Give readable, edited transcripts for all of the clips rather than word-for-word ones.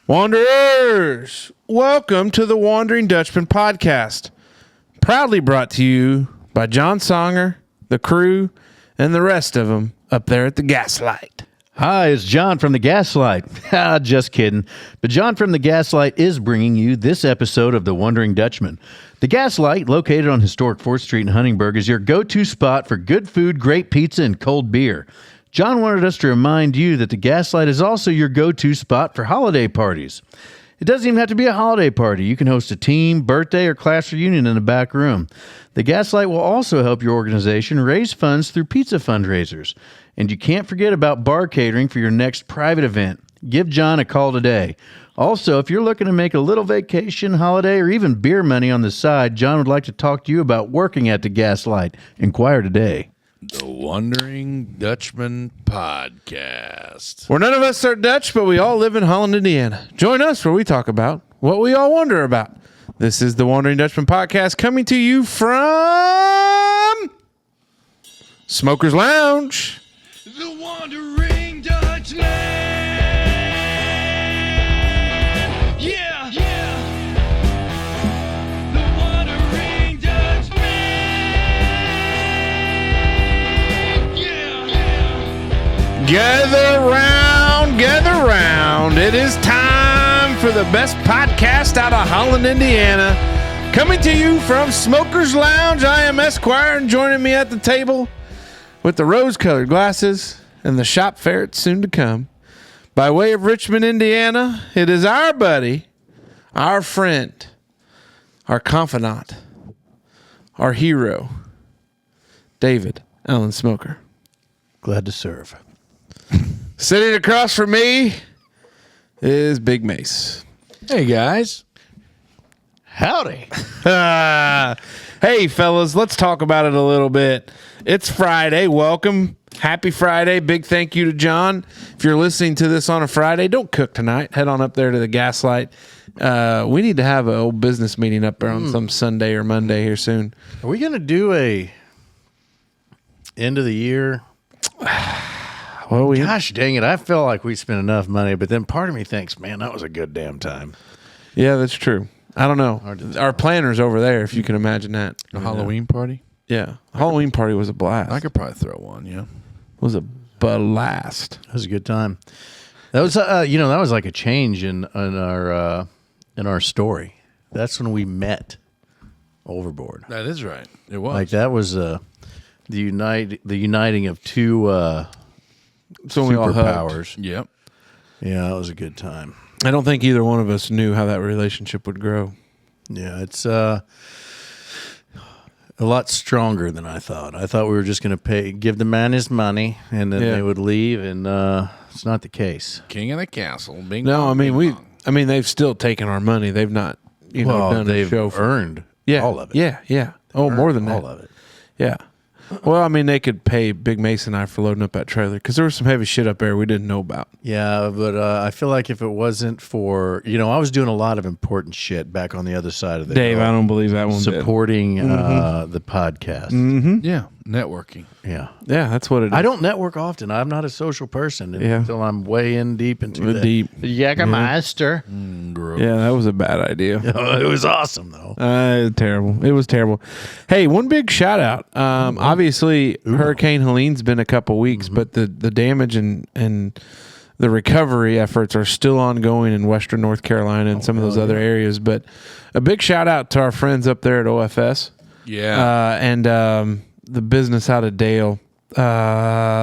Wanderers, welcome to the Wondering Dutchmen podcast. Proudly brought to you by John Songer, the crew, and the rest of them up there at the Gaslight. Hi, it's John from the Gaslight. Just kidding. But John from the Gaslight is bringing you this episode of the Wondering Dutchmen. The Gaslight, located on historic 4th Street in Huntingburg, is your go-to spot for good food, great pizza, and cold beer. John wanted us to remind you that the Gaslight is also your go-to spot for holiday parties. It doesn't even have to be a holiday party. You can host a team, birthday, or class reunion in the back room. The Gaslight will also help your organization raise funds through pizza fundraisers. And you can't forget about bar catering for your next private event. Give John a call today. Also, if you're looking to make a little vacation, holiday, or even beer money on the side, John would like to talk to you about working at the Gaslight. Inquire today. The Wondering Dutchmen podcast. Where none of us are Dutch, but we all live in Holland, Indiana. Join us where we talk about what we all wonder about. This is the Wondering Dutchmen podcast coming to you from Smoker's Lounge. The Wondering Dutchmen. Yeah, yeah. The Wondering Dutchmen. Yeah, yeah. Gather round. It is time for the best podcast out of Holland, Indiana. Coming to you from Smoker's Lounge. I am Esquire, and joining me at the table with the rose-colored glasses and the shop ferret soon to come, by way of Richmond, Indiana, it is our buddy, our friend, our confidant, our hero, David Allen Smoker. Glad to serve. Sitting across from me is Big Mace. Hey, guys. Howdy. Hey, fellas, let's talk about it a little bit. It's Friday. Welcome. Happy Friday. Big thank you to John. If you're listening to this on a Friday, don't cook tonight. Head on up there to the Gaslight. We need to have an old business meeting up there on some Sunday or Monday here soon. Are we going to do a end of the year? Well, Gosh dang it. I felt like we spent enough money, but then part of me thinks, man, that was a good damn time. Yeah, that's true. I don't know. Our planner's over there, if you can imagine that. A Halloween party? Yeah. Halloween party was a blast. I could probably throw one, yeah. It was a blast. That was a good time. That was, that was like a change in our story. That's when we met Overboard. That is right. It was. Like that was the uniting of two So we all hugged. superpowers. Yep. Yeah, that was a good time. I don't think either one of us knew how that relationship would grow. Yeah, it's a lot stronger than I thought. I thought we were just going to give the man his money and then they would leave, and it's not the case. King of the castle. Bing No, bong, I mean bing bong. they've still taken our money. They've not, done they've a show for earned all of it. Yeah. Oh, more than that. All of it. Yeah. Well, I mean, they could pay Big Mason and I for loading up that trailer because there was some heavy shit up there we didn't know about. Yeah, but I feel like if it wasn't for, I was doing a lot of important shit back on the other side of the Dave, I don't believe that one. supporting the podcast. Mm-hmm. Yeah. Networking. Yeah. Yeah, that's what it is. I don't network often. I'm not a social person until I'm way in deep into the Jägermeister. Gross. Yeah, that was a bad idea. It was awesome, though. Terrible. It was terrible. Hey, one big shout out. Obviously, Hurricane Helene's been a couple weeks, but the damage and the recovery efforts are still ongoing in Western North Carolina and some of those other areas. But a big shout out to our friends up there at OFS. Yeah. And the business out of Dale.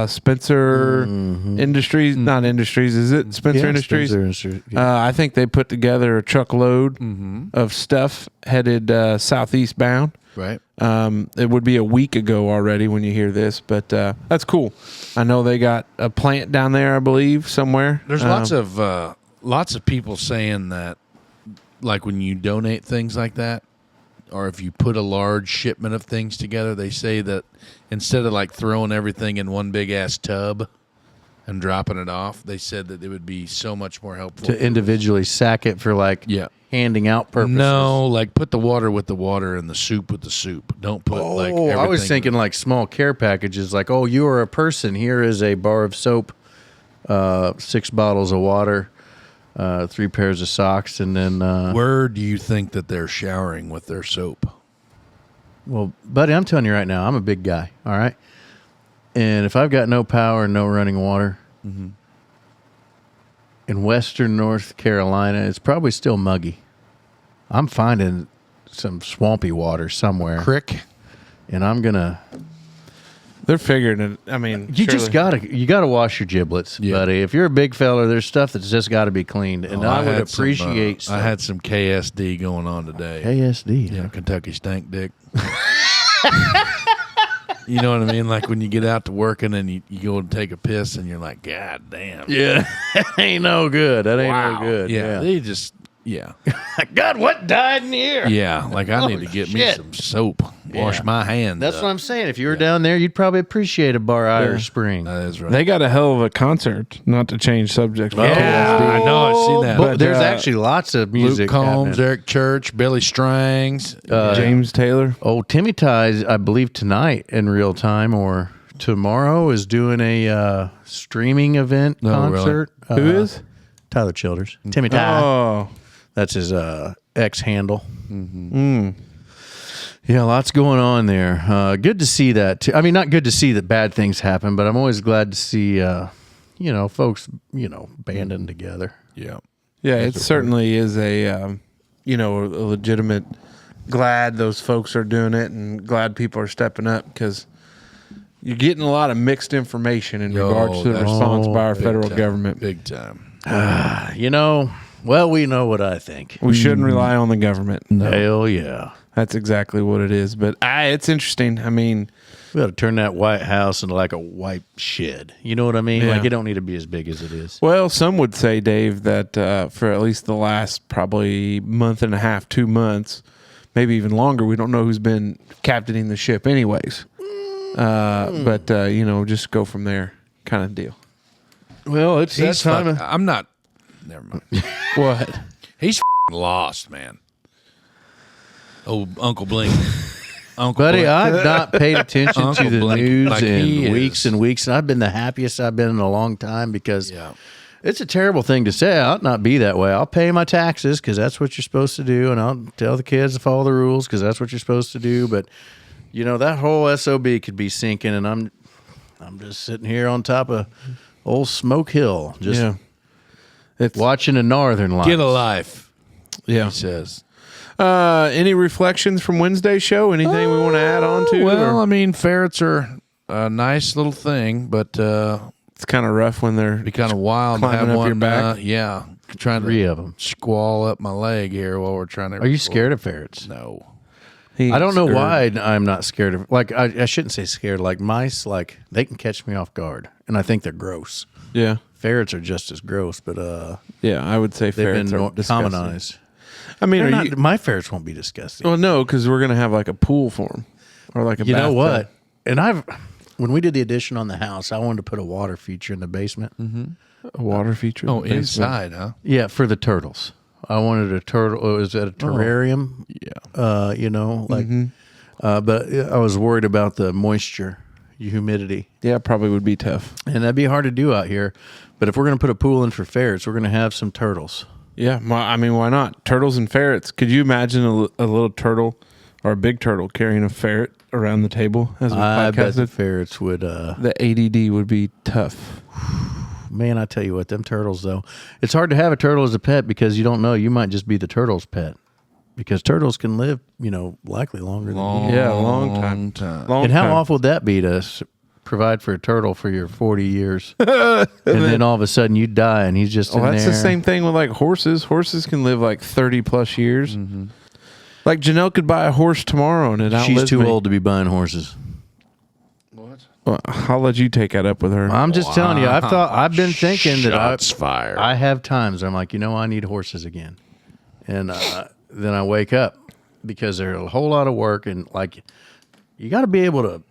Spencer Industries, not Industries, is it? Spencer Industries? Spencer Industries, yeah. I think they put together a truckload of stuff headed southeast bound. Right. It would be a week ago already when you hear this, but that's cool. I know they got a plant down there, I believe, somewhere. There's lots of people saying that, like when you donate things like that, or if you put a large shipment of things together, they say that instead of like throwing everything in one big ass tub and dropping it off, they said that it would be so much more helpful To individually sack it for handing out purposes. No, like put the water with the water and the soup with the soup. Don't put like everything. I was thinking like small care packages, like, oh, you are a person. Here is a bar of soap, 6 bottles of water, 3 pairs of socks, and then Where do you think that they're showering with their soap? well, buddy, I'm telling you right now, I'm a big guy, all right? And if I've got no power and no running water in western North Carolina, it's probably still muggy. I'm finding some swampy water somewhere, Crick. and I'm gonna. They're figuring it. I mean, You just gotta wash your giblets, Yeah. buddy. If you're a big fella, there's stuff that's just got to be cleaned, and I would had appreciate. I had some KSD going on today. KSD. Yeah, Kentucky stank dick. You know what I mean? Like when you get out to work and then you go and take a piss and you're like, God damn. Yeah, that ain't no good. That ain't Wow. no good. Yeah. They just, yeah. God, what died in here? Yeah. Like I need to get me shit. some soap. Wash Yeah. my hands. That's what I'm saying. If you were down there, you'd probably appreciate a Bar Irish Spring. That is right. They got a hell of a concert. Not to change subjects. but Yeah, I know. I've seen that. But there's uh, actually lots of music. Luke Combs, happening. Eric Church, Billy Strangs. James Taylor. Oh, Timmy Ties, I believe tonight in real time or tomorrow is doing a streaming event concert. Who is? Tyler Childers. Timmy Tie. Oh, That's his X handle. Yeah, lots going on there. Good to see that too. I mean, not good to see that bad things happen, but I'm always glad to see, folks, banding together. Yeah. yeah. It certainly is a legitimate. Glad those folks are doing it, and glad people are stepping up because you're getting a lot of mixed information in regards to the response by our federal government. Big time. Well, we know what I think. We shouldn't rely on the government. Hell yeah. That's exactly what it is. But it's interesting. I mean, We got to turn that White House into like a white shed. You know what I mean? Yeah. Like it don't need to be as big as it is. well, some would say, Dave, that for at least the last probably month and a half, 2 months, maybe even longer, we don't know who's been captaining the ship anyways. But just go from there kind of deal. Well, it's that time. I'm not. Never mind. What? He's lost, man. Oh, Uncle Blink. Uncle Buddy, Blink. I've not paid attention to Uncle the Blake, news like he in weeks is. and weeks, and I've been the happiest I've been in a long time because Yeah. it's a terrible thing to say. I ought not be that way. I'll pay my taxes because that's what you're supposed to do, and I'll tell the kids to follow the rules because that's what you're supposed to do. But that whole SOB could be sinking, and I'm just sitting here on top of old Smoke Hill, just It's watching the Northern Lights. Get a life, yeah. he says. Any reflections from Wednesday's show? Anything we want to add on to? Well, or- I mean, ferrets are a nice little thing, but it's kind of rough when they're be kind of wild to climbing have up one. your back. Trying 3 to of them. squall up my leg here while we're trying to. Are you scared of ferrets? No. I don't know why I'm not scared of. Like I shouldn't say scared. Like mice, like they can catch me off guard, and I think they're gross. Yeah, Ferrets are just as gross, but yeah. I would say they've ferrets been are disgusting. commonized. I mean, They're are not- you? my ferrets won't be disgusting. Well, no, because we're gonna have like a pool for them, or like a. You know bathtub. what? And when we did the addition on the house, I wanted to put a water feature in the basement. A water feature. Oh, in the basement. inside, huh? Yeah, for the turtles. I wanted a turtle. It was at a terrarium. Yeah. But I was worried about the moisture, humidity. Yeah, probably would be tough. And that'd be hard to do out here. But if we're going to put a pool in for ferrets, we're going to have some turtles. Yeah, I mean, why not? Turtles and ferrets. Could you imagine a little turtle or a big turtle carrying a ferret around the table as we I bet the podcasted? ferrets would. The ADD would be tough. Man, I tell you what, them turtles, though. It's hard to have a turtle as a pet because you don't know. You might just be the turtle's pet. Because turtles can live, likely longer than you. Yeah, a long time. Long And how time. awful would that be to provide for a turtle for your 40 years? and then all of a sudden you die and he's just in Well, that's there. the same thing with like horses. Horses can live like 30 plus years. Mm-hmm. Like Janelle could buy a horse tomorrow and it outlives She's too me. old to be buying horses. Well, I'll let you take that up with her. I'm just telling you, I've been thinking that Shots fired. I have times I'm like, I need horses again. And then I wake up because they're a whole lot of work and like you got to be able to,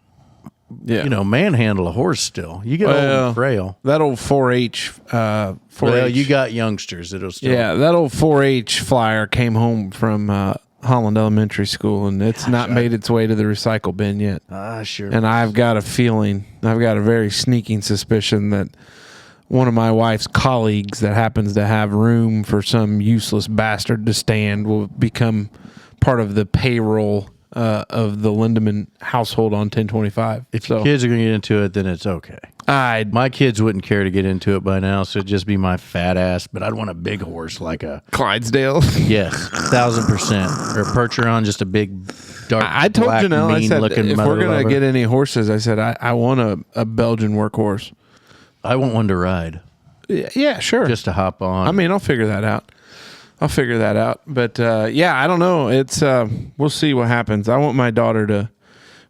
manhandle a horse still. You get old and frail. That old 4-H. 4-H. Well, you got youngsters that'll still. Yeah, that old 4-H flyer came home from Holland Elementary School, and it's not made its way to the recycle bin yet. Sure. And I've got a very sneaking suspicion that one of my wife's colleagues that happens to have room for some useless bastard to stand will become part of the payroll of the Lindemann household on 1025. If your kids are going to get into it, then it's okay. My kids wouldn't care to get into it by now, so it'd just be my fat ass. But I'd want a big horse like a Clydesdale. Yes, 1,000%. Or a Percheron, just a big, dark, I told black, Janelle, I said, mean-looking if mother we're going lover. to get any horses, I said, I want a Belgian workhorse. I want one to ride. Yeah, sure. Just to hop on. I mean, I'll figure that out. But yeah, I don't know. It's we'll see what happens. I want my daughter to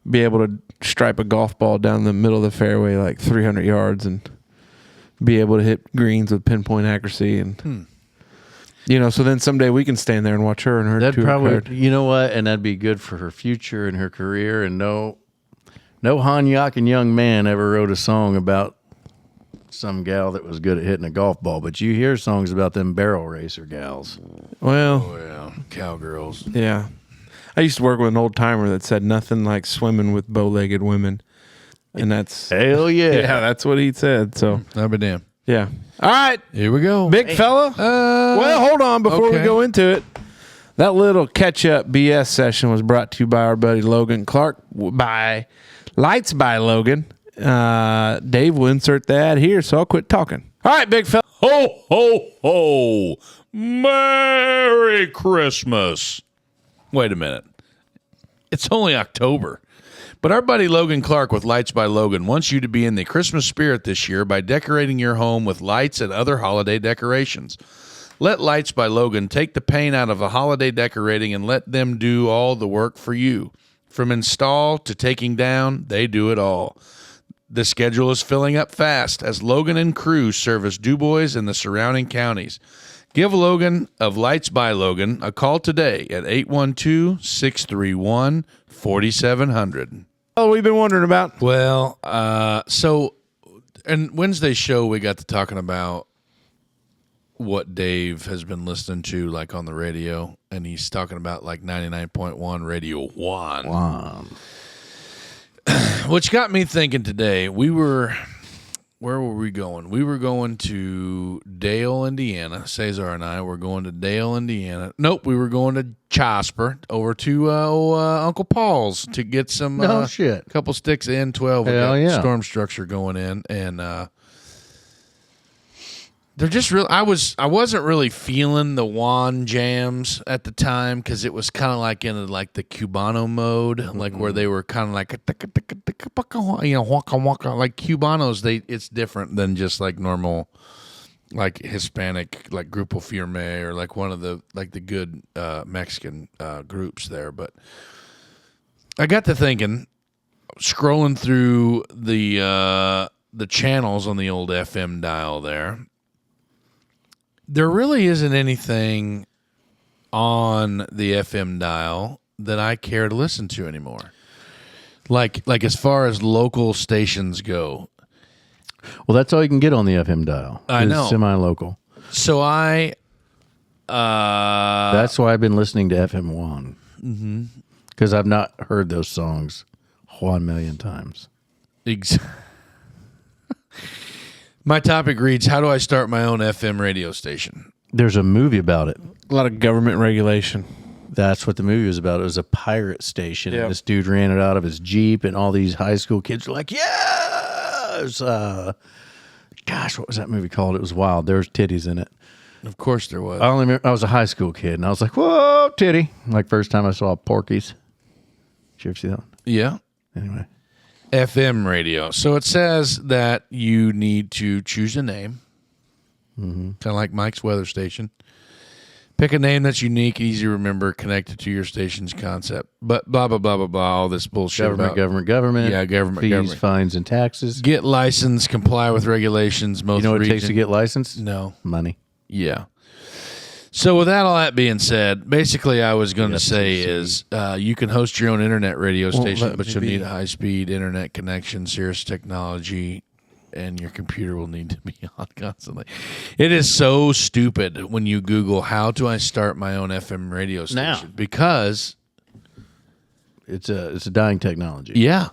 be able to stripe a golf ball down the middle of the fairway like 300 yards and be able to hit greens with pinpoint accuracy and so then someday we can stand there and watch her and her that'd tour probably card. you know what, and that'd be good for her future and her career. And no Hanyakin young man ever wrote a song about some gal that was good at hitting a golf ball, but you hear songs about them barrel racer gals. Well, yeah, cowgirls. yeah. I used to work with an old timer that said nothing like swimming with bow-legged women, and that's Hell yeah. yeah, that's what he said. So I'll be damned. yeah. All right, Here we go. big fella. Well, hold on before we okay. go into it. That little catch-up BS session was brought to you by our buddy Logan Clark by Lights by Logan. Dave will insert that here, so I'll quit talking. All right, big fella. Ho, ho, ho. Merry Christmas. Wait a minute. It's only October. But our buddy Logan Clark with Lights by Logan wants you to be in the Christmas spirit this year by decorating your home with lights and other holiday decorations. Let Lights by Logan take the pain out of the holiday decorating and let them do all the work for you. From install to taking down, they do it all. The schedule is filling up fast as Logan and crew service DuBois and the surrounding counties. Give Logan of Lights by Logan a call today at 812-631-4700. Oh, we've been wondering about. Well, so in Wednesday's show, we got to talking about what Dave has been listening to, like on the radio, and he's talking about like 99.1 Radio 1. Wow. Which got me thinking today. Where were we going? We were going to Dale, Indiana. Cesar and I were going to Dale, Indiana. Nope, we were going to Jasper over to Uncle Paul's to get some shit. couple sticks in 12. Hell yeah. Storm structure going in, and they're just real. I wasn't really feeling the Juan jams at the time because it was kind of like in like the Cubano mode, like where they were kind of like waka waka, like Cubanos. It's different than just like normal, like Hispanic, like Grupo Firme or like one of the like the good Mexican groups there. But I got to thinking, scrolling through the channels on the old FM dial there. There really isn't anything on the FM dial that I care to listen to anymore. Like as far as local stations go. Well, that's all you can get on the FM dial. I know. Semi-local. So That's why I've been listening to FM Juan. Because I've not heard those songs 1,000,000 times. My topic reads, how do I start my own FM radio station? There's a movie about it. A lot of government regulation. That's what the movie was about. It was a pirate station. Yep. And this dude ran it out of his Jeep, and all these high school kids were like, yeah! It was, gosh, what was that movie called? It was wild. There was titties in it. Of course there was. I only remember I was a high school kid, and I was like, whoa, titty. Like first time I saw Porky's. Did you ever see that one? Yeah. Anyway. FM radio. So it says that you need to choose a name, kind of like Mike's weather station. Pick a name that's unique, easy to remember, connected to your station's concept. But blah, blah, blah, blah, blah, all this bullshit. Government. Yeah, government, Fees, government. fines, and taxes. Get licensed, comply with regulations. Most You know what it takes region- to get licensed? No. Money. Yeah. So with all that being said, basically I was going to say is you can host your own internet radio station, let but me you'll be. need a high-speed internet connection, Cirrus technology, and your computer will need to be on constantly. It is so stupid when you Google, how do I start my own FM radio station? Now. Because It's a dying technology. Yeah.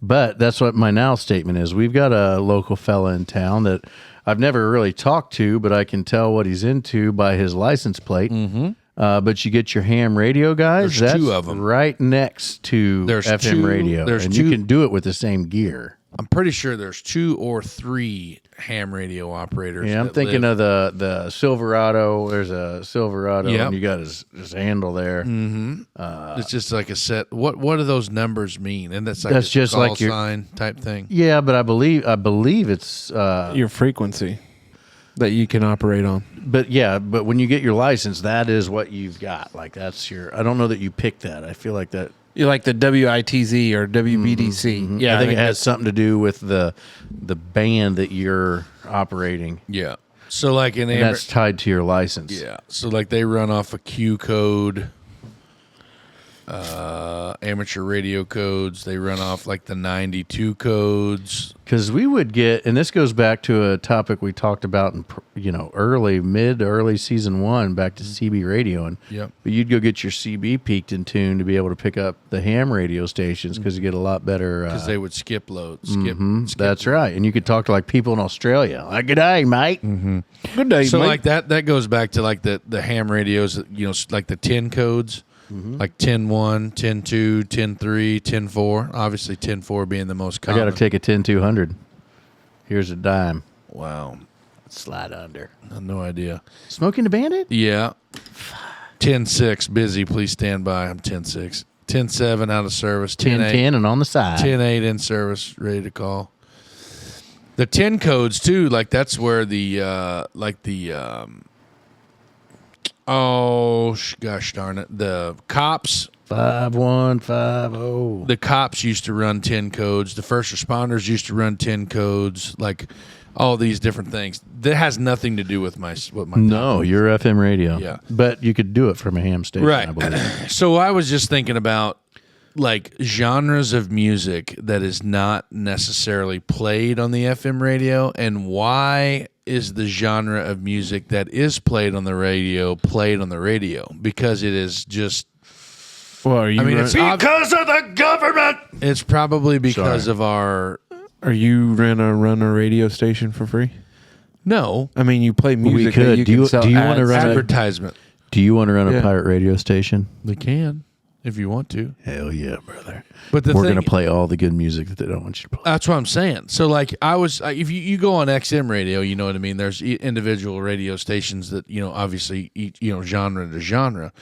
But that's what my now statement is. We've got a local fella in town that I've never really talked to, but I can tell what he's into by his license plate. Mm-hmm. But you get your ham radio guys. There's that's 2 of them right next to FM radio, and you can do it with the same gear. I'm pretty sure there's 2 or 3 ham radio operators. Yeah, I'm thinking of the Silverado. There's a Silverado, and you got his handle there. Mm-hmm. It's just like a set. What do those numbers mean? And that's just call like your sign type thing. Yeah, but I believe it's your frequency that you can operate on. But when you get your license, that is what you've got. Like that's your. I don't know that you pick that. I feel like that. You like the WITZ or WBDC. Mm-hmm. Yeah, I think it has something to do with the band that you're operating. Yeah. So like that's tied to your license. Yeah. So like they run off a Q code, amateur radio codes. They run off like the 92 codes. Because we would get, and this goes back to a topic we talked about in early season 1, back to CB radio, and but you'd go get your CB peaked in tune to be able to pick up the ham radio stations because you get a lot better. Because they would skip loads. That's right, and you could talk to like people in Australia. Like, good day, mate. Mm-hmm. Good day, so mate. Like that goes back to like the ham radios. Like the 10 codes. Mm-hmm. Like 10-1, 10-2, 10-3, 10-4. Obviously 10-4 being the most common. I got to take a 10-200. Here's a dime. Wow. Slide under. I have no idea. Smoking the Bandit? Yeah. 10-6, busy. Please stand by. I'm 10-6. 10-7 out of service. 10-10 and on the side. 10-8 in service, ready to call. The 10 codes too. Like that's where gosh darn it. The cops 5150. The cops used to run 10 codes. The first responders used to run 10 codes. Like all these different things. That has nothing to do with my No, you're FM radio. Yeah. But you could do it from a ham station, right. I believe. So I was just thinking about like genres of music that is not necessarily played on the FM radio, and why is the genre of music that is played on the radio because it is just it's because of the government. It's probably because of our. Are you gonna run a radio station for free? No, I mean you play music. We could. That you do you want to run advertisement? Do you want to run a pirate radio station? They can, if you want to. Hell yeah, brother! But we're gonna play all the good music that they don't want you to play. That's what I'm saying. So like if you go on XM radio, you know what I mean. There's individual radio stations that obviously genre to genre.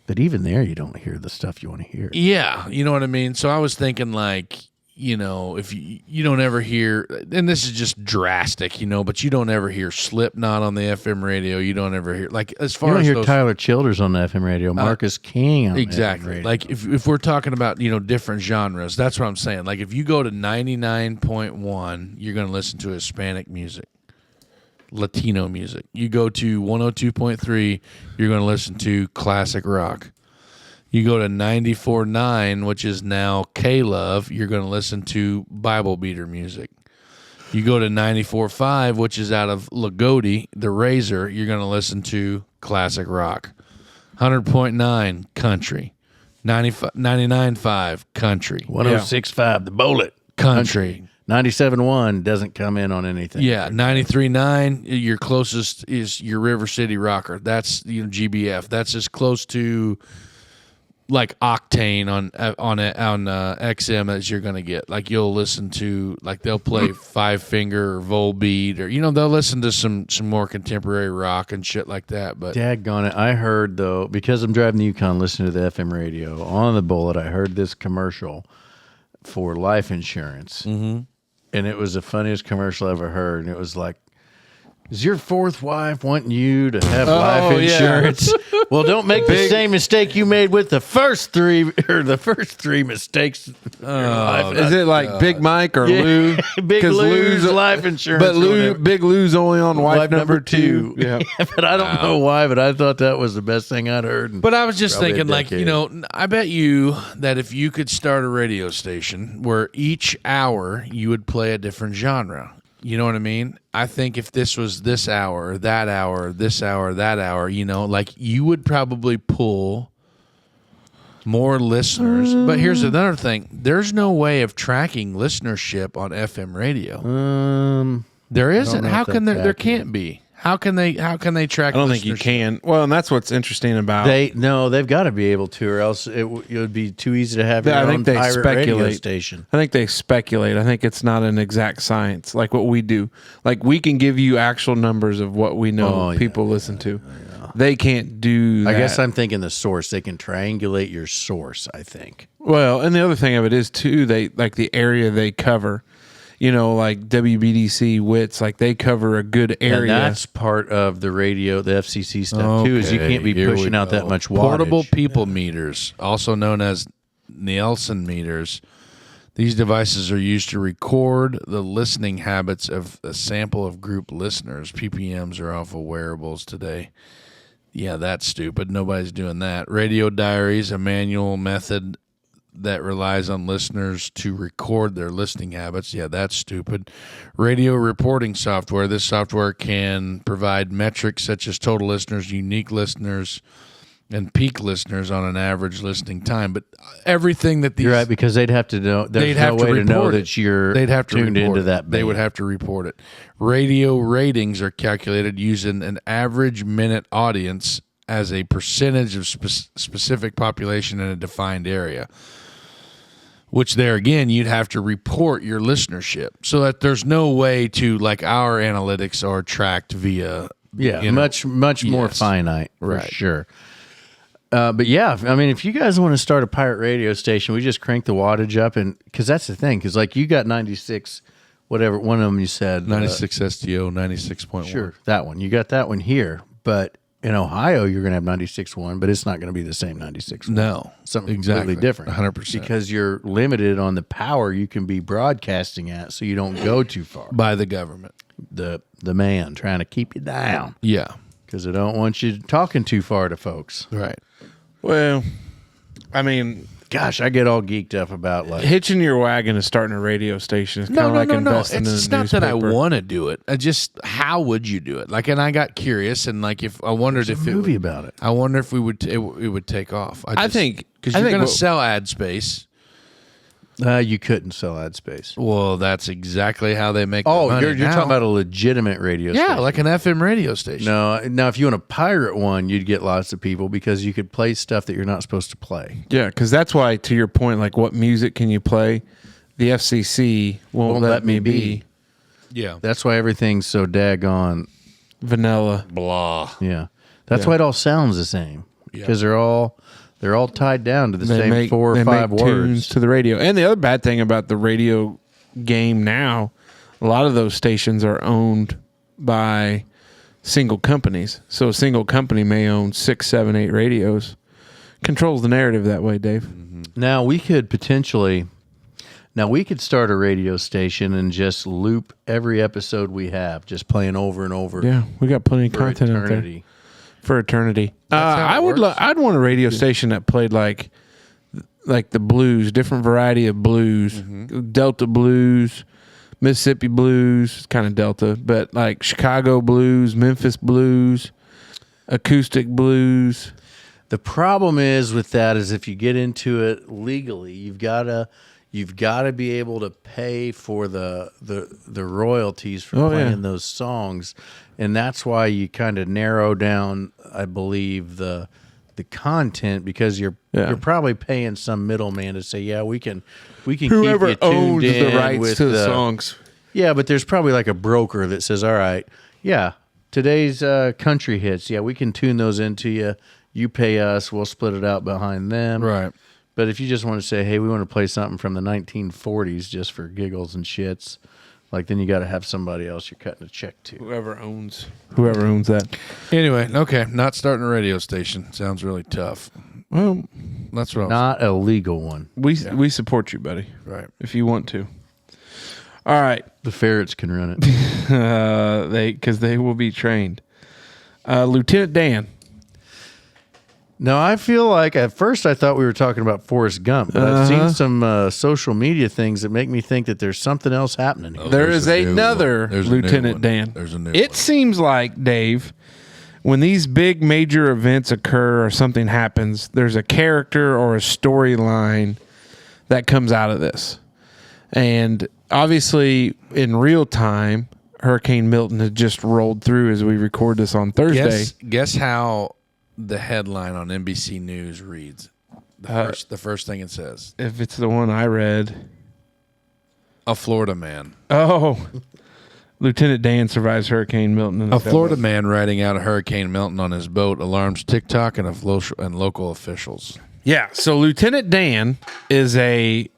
But even there, you don't hear the stuff you want to hear. Yeah, you know what I mean? So I was thinking like, if you don't ever hear, and this is just drastic, but you don't ever hear Slipknot on the FM radio. You don't ever hear, like, as far as you don't hear Tyler Childers on the FM radio, Marcus King on exactly. the FM radio. Like, if we're talking about, different genres, that's what I'm saying. Like, if you go to 99.1, you're going to listen to Hispanic music. Latino music. You go to 102.3, you're going to listen to classic rock. You go to 94.9, which is now K-Love, you're going to listen to Bible beater music. You go to 94.5, which is out of Lagodi, the Razor, you're going to listen to classic rock. 100.9, country. 99.5, country. 106.5, the Bullet. Country. 97.1 doesn't come in on anything. Yeah, 93.9, your closest is your River City Rocker. That's GBF. That's as close to like Octane on XM as you're going to get. Like you'll listen to, like they'll play Five Finger or Volbeat, or they'll listen to some more contemporary rock and shit like that. But daggone it, I heard though, because I'm driving the Yukon listening to the FM radio on the Bullet, I heard this commercial for life insurance. Mm-hmm. And it was the funniest commercial I ever heard. And it was like, is your fourth wife wanting you to have life insurance? Yeah. Well, don't make the same mistake you made with the first three mistakes. Is it like Big Mike or Lou? Big Lou's life insurance. But Big Lou's only on wife number 2. Yeah. But I don't know why, but I thought that was the best thing I'd heard. But I was just thinking, like, I bet you that if you could start a radio station where each hour you would play a different genre. You know what I mean? I think if this was this hour, that hour, this hour, that hour, like you would probably pull more listeners. But here's another thing: there's no way of tracking listenership on FM radio. There isn't. How can there? There can't be. How can they track? I don't think you can. Well, and that's what's interesting about they've got to be able to, or else it would be too easy to have your own pirate radio station. I think they speculate. I think it's not an exact science like what we do. Like we can give you actual numbers of what we know people listen to. They can't do that. I guess I'm thinking the source. They can triangulate your source, I think. Well, and the other thing of it is too, they like the area they cover. You know, like WBDC, WITS, like they cover a good area. And that's part of the radio, the FCC stuff too, is you can't be pushing out that much wattage. Portable people meters, also known as Nielsen meters. These devices are used to record the listening habits of a sample of group listeners. PPMs are off of wearables today. Yeah, that's stupid. Nobody's doing that. Radio diaries, a manual method that relies on listeners to record their listening habits. Yeah, that's stupid. Radio reporting software. This software can provide metrics such as total listeners, unique listeners, and peak listeners on an average listening time. But everything that these... You're right, because they'd have to know... There's no way to know that you're tuned into that band. They would have to report it. Radio ratings are calculated using an average minute audience as a percentage of specific population in a defined area. Which there again, you'd have to report your listenership so that there's no way to, like our analytics are tracked via... Yeah, much more finite, for sure. But yeah, I mean, if you guys want to start a pirate radio station, we just crank the wattage up, and because that's the thing, because like you got 96, whatever, one of them you said. 96 STO, 96.1. Sure, that one. You got that one here, but... In Ohio, you're going to have 96.1, but it's not going to be the same 96.1. No. Something completely different. 100%. Because you're limited on the power you can be broadcasting at, so you don't go too far. By the government. The man trying to keep you down. Yeah. Because they don't want you talking too far to folks. Right. Well, I mean... Gosh, I get all geeked up about like... Hitching your wagon and starting a radio station is kind of like investing in a newspaper. It's not that I want to do it. I just, how would you do it? Like, and I got curious, and like, if I wondered if a movie about it. I wonder if it would take off. I think because you're going to sell ad space. You couldn't sell ad space. Well, that's exactly how they make their money. You're talking about a legitimate radio station. Yeah, like an FM radio station. No, now if you want to pirate one, you'd get lots of people because you could play stuff that you're not supposed to play. Yeah, because that's why, to your point, like what music can you play? The FCC won't let me be. Yeah. That's why everything's so daggone vanilla. Blah. Yeah. That's why it all sounds the same. Because they're all tied down to the same 4 or 5 words. Tunes to the radio. And the other bad thing about the radio game now, a lot of those stations are owned by single companies. So a single company may own 6, 7, 8 radios. Controls the narrative that way, Dave. Mm-hmm. Now we could start a radio station and just loop every episode we have, just playing over and over. Yeah, we got plenty of content out there. For eternity. I'd want a radio station that played like the blues, different variety of blues, Delta blues, Mississippi blues, kind of Delta, but like Chicago blues, Memphis blues, acoustic blues. The problem is with that is if you get into it legally, you've got to be able to pay for the royalties for playing those songs. And that's why you kind of narrow down, I believe, the content because you're probably paying some middleman to say, we can whoever keep you tuned owns in the rights with to the songs. Yeah, but there's probably like a broker that says, all right, today's country hits, we can tune those into you. You pay us, we'll split it out behind them. Right. But if you just want to say, hey, we want to play something from the 1940s just for giggles and shits, like then you got to have somebody else you're cutting a check to. Whoever owns that. Anyway, okay, not starting a radio station sounds really tough. Well, that's what not a legal one. We support you, buddy. Right. If you want to. All right. The ferrets can run it. Because they will be trained. Lieutenant Dan. No, I feel like at first I thought we were talking about Forrest Gump, but I've seen some social media things that make me think that there's something else happening here. There is another Lieutenant Dan. There's a new It seems like, Dave, when these big major events occur or something happens, there's a character or a storyline that comes out of this. And obviously, in real time, Hurricane Milton had just rolled through as we record this on Thursday. Guess how the headline on NBC News reads? The first thing it says. If it's the one I read. A Florida man. Oh, Lieutenant Dan survives Hurricane Milton. A Florida man riding out of Hurricane Milton on his boat alarms TikTok and local officials. Yeah, so Lieutenant Dan is a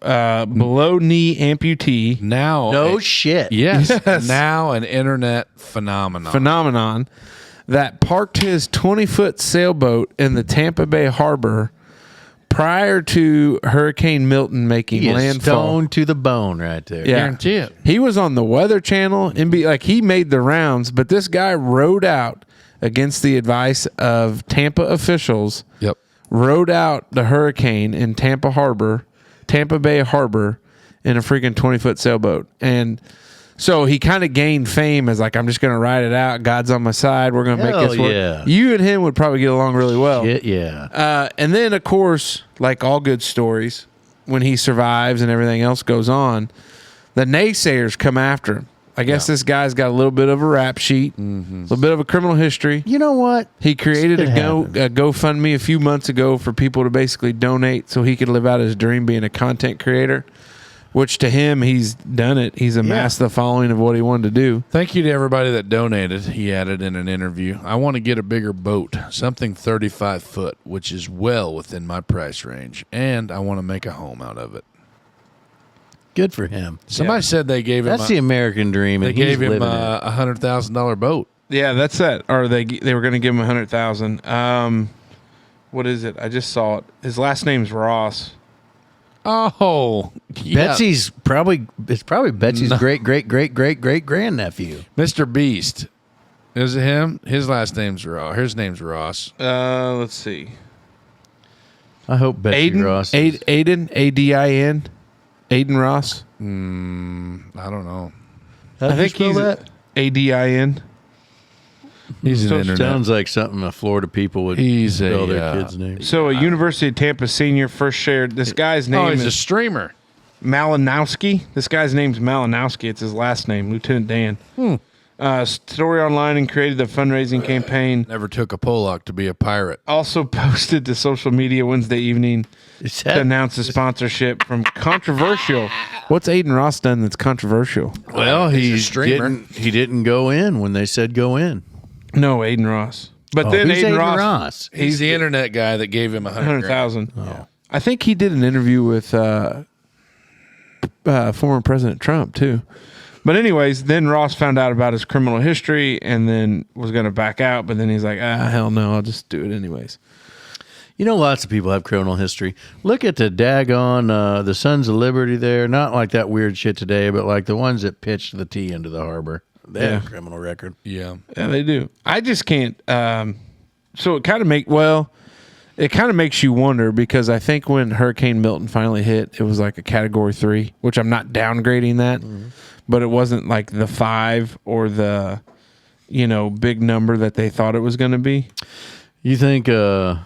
below knee amputee. Now, No shit. yes, Yes. now an internet phenomenon That parked his 20-foot sailboat in the Tampa Bay harbor prior to Hurricane Milton making He is landfall. stoned to the bone right there. Yeah. Guarantee it. He was on the Weather Channel and he made the rounds, but this guy rode out against the advice of Tampa officials. Yep. Rode out the hurricane in Tampa Bay Harbor in a freaking 20-foot sailboat. And so he kind of gained fame as like, I'm just going to ride it out. God's on my side. We're going to make this work. Yeah. You and him would probably get along really well. Shit, yeah. And then, of course, like all good stories, when he survives and everything else goes on, the naysayers come after him. I guess this guy's got a little bit of a rap sheet, a little bit of a criminal history. You know what? He created a It happens. GoFundMe a few months ago for people to basically donate so he could live out his dream being a content creator, which to him, he's done it. He's amassed the following of what he wanted to do. Thank you to everybody that donated, he added in an interview. I want to get a bigger boat, something 35 foot, which is well within my price range, and I want to make a home out of it. Good for him. Somebody said they gave him That's the American dream, they and he's gave him living it. a $100,000 boat. Yeah, that's it. Or they were going to give him $100,000. What is it? I just saw it. His last name's Ross. Oh, yeah. Betsy's probably Betsy's great grandnephew. Mr. Beast. Is it him? His last name's Ross. His name's Ross. Let's see. I hope Betsy Aiden Ross. Aiden Adin. Aiden Ross. I don't know. How do you spell that? Adin. He's So an internet. Sounds like something Florida people would He's spell a, their kids' names. So a University of Tampa senior first shared. This guy's name he's a is streamer. Malinowski. This guy's name's Malinowski. It's his last name, Lieutenant Dan. Story online and created the fundraising campaign. Never took a Pollock to be a pirate. Also posted to social media Wednesday evening Is to that, announce the sponsorship from controversial. What's Aiden Ross done that's controversial? Well, he's a streamer. he didn't go in when they said go in. No, Aiden Ross. But Oh, then who's Aiden Aiden Ross, Ross? He's the internet guy that gave him $100,000. $100,000. I think he did an interview with former President Trump too. But anyways, then Ross found out about his criminal history and then was going to back out. But then he's like, hell no, I'll just do it anyways. You know, lots of people have criminal history. Look at the daggone the Sons of Liberty there. Not like that weird shit today, but like the ones that pitched the tea into the harbor. They have a criminal record. Yeah. Yeah, they do. I just can't. So it kind of makes you wonder because I think when Hurricane Milton finally hit, it was like a Category 3, which I'm not downgrading that, but it wasn't like the 5 or the, big number that they thought it was going to be. You think those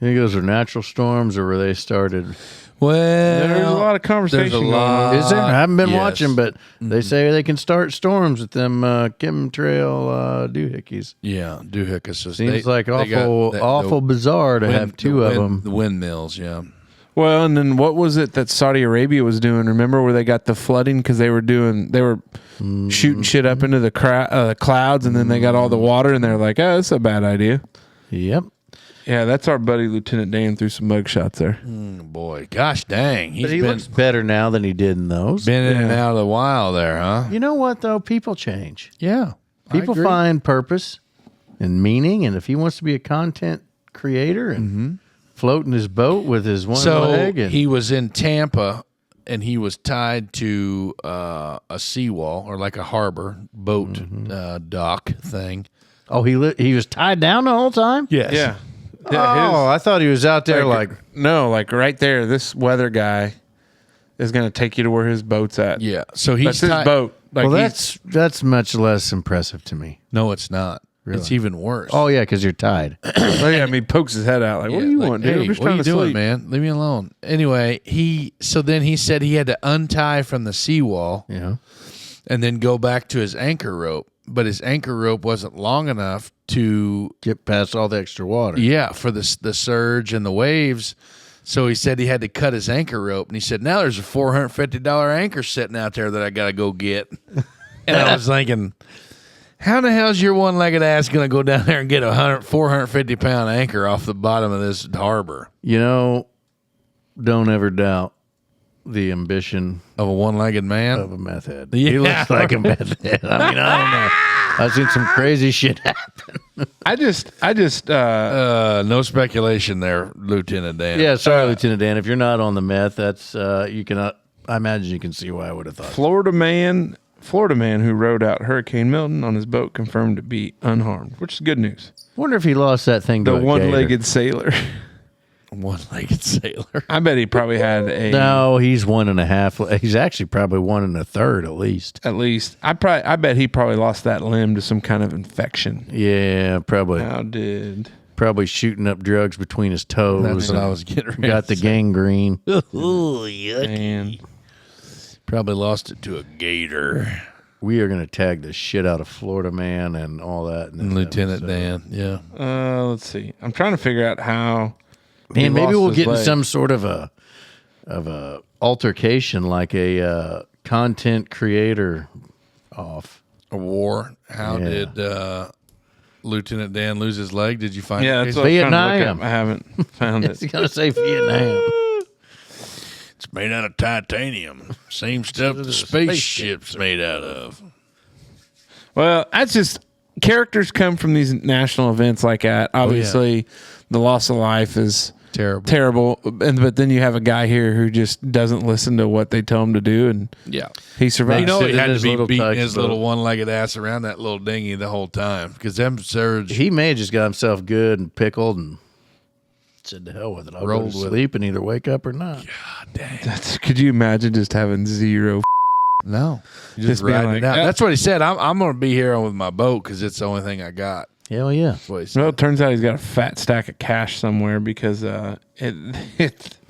are natural storms or were they started? Well, There's a lot of conversation there's a going lot. on. Is there? I haven't been yes. watching, but they say they can start storms with them chemtrail doohickeys. Yeah, doohickeys. Seems like awful bizarre to have two of them. The windmills, yeah. Well, and then what was it that Saudi Arabia was doing? Remember where they got the flooding because they were shooting shit up into the clouds, and then they got all the water, and they're like, "Oh, that's a bad idea." Yep. Yeah, that's our buddy Lieutenant Dan threw some mug shots there. Boy, gosh dang. But he looks better now than he did in those. been in and out of the wild there, huh? You know what, though? People change. Yeah. People find purpose and meaning, and if he wants to be a content creator and floating his boat with his one leg. And he was in Tampa, and he was tied to a seawall or like a harbor boat dock thing. oh, he was tied down the whole time? Yes. Yeah. Oh, I thought he was out there like no, like right there, this weather guy is going to take you to where his boat's at. Yeah. So he's That's his boat. Like Well, that's much less impressive to me. No, it's not. Really? It's even worse. Oh, yeah, because you're tied. oh, yeah, I mean, he pokes his head out like, what do you want, dude? Hey, I'm just what are trying you to doing, sleep. man? Leave me alone. Anyway, then he said he had to untie from the seawall Yeah. and then go back to his anchor rope. But his anchor rope wasn't long enough to Get past all the extra water. for the surge and the waves. So he said he had to cut his anchor rope. And he said, now there's a $450 anchor sitting out there that I got to go get. And I was thinking, how the hell's your one-legged ass going to go down there and get a 450-pound anchor off the bottom of this harbor? You know, don't ever doubt the ambition Of a one-legged man? of a meth head. Yeah. He looks like a meth head. I mean, I don't know. I've seen some crazy shit happen. I just, No speculation there, Lieutenant Dan. Yeah, sorry, Lieutenant Dan. If you're not on the meth, that's you cannot. I imagine you can see why I would have thought. Florida man who rode out Hurricane Milton on his boat confirmed to be unharmed, which is good news. Wonder if he lost that thing to The a one-legged sailor. One-legged sailor. I bet he probably had a. No, he's 1.5. He's actually probably 1 1/3 at least. At least. I bet he probably lost that limb to some kind of infection. Yeah, probably. How did? Probably shooting up drugs between his toes. That's what and I was getting ready got to the say. gangrene. And Probably lost it to a gator. We are going to tag the shit out of Florida man and all that. in this Lieutenant episode. Dan, yeah. let's see. I'm trying to figure out how. Man, he maybe lost we'll his get in leg. some sort of a altercation, like a content creator off. A war. How Yeah. did Lieutenant Dan lose his leg? Did you find Yeah, it? that's what I'm trying to look Vietnam. up. I haven't found It's it. going to say Vietnam. It's made out of titanium. Same stuff the spaceship's made out of. Well, that's just characters come from these national events like that. Obviously, the loss of life is terrible, but then you have a guy here who just doesn't listen to what they tell him to do, and Yeah. he survives. You know, he sitting had in to his be little beating tugboat. his little one-legged ass around that little dinghy the whole time because them surge. He may have just got himself good and pickled and said to hell with it. I'll Rolled go to with sleep and either wake up or not. Could you imagine just having zero? No, Just being riding like, it out. That's what he said. I'm going to be here with my boat because it's the only thing I got. Hell yeah. That's what he said. Well, it turns out he's got a fat stack of cash somewhere because the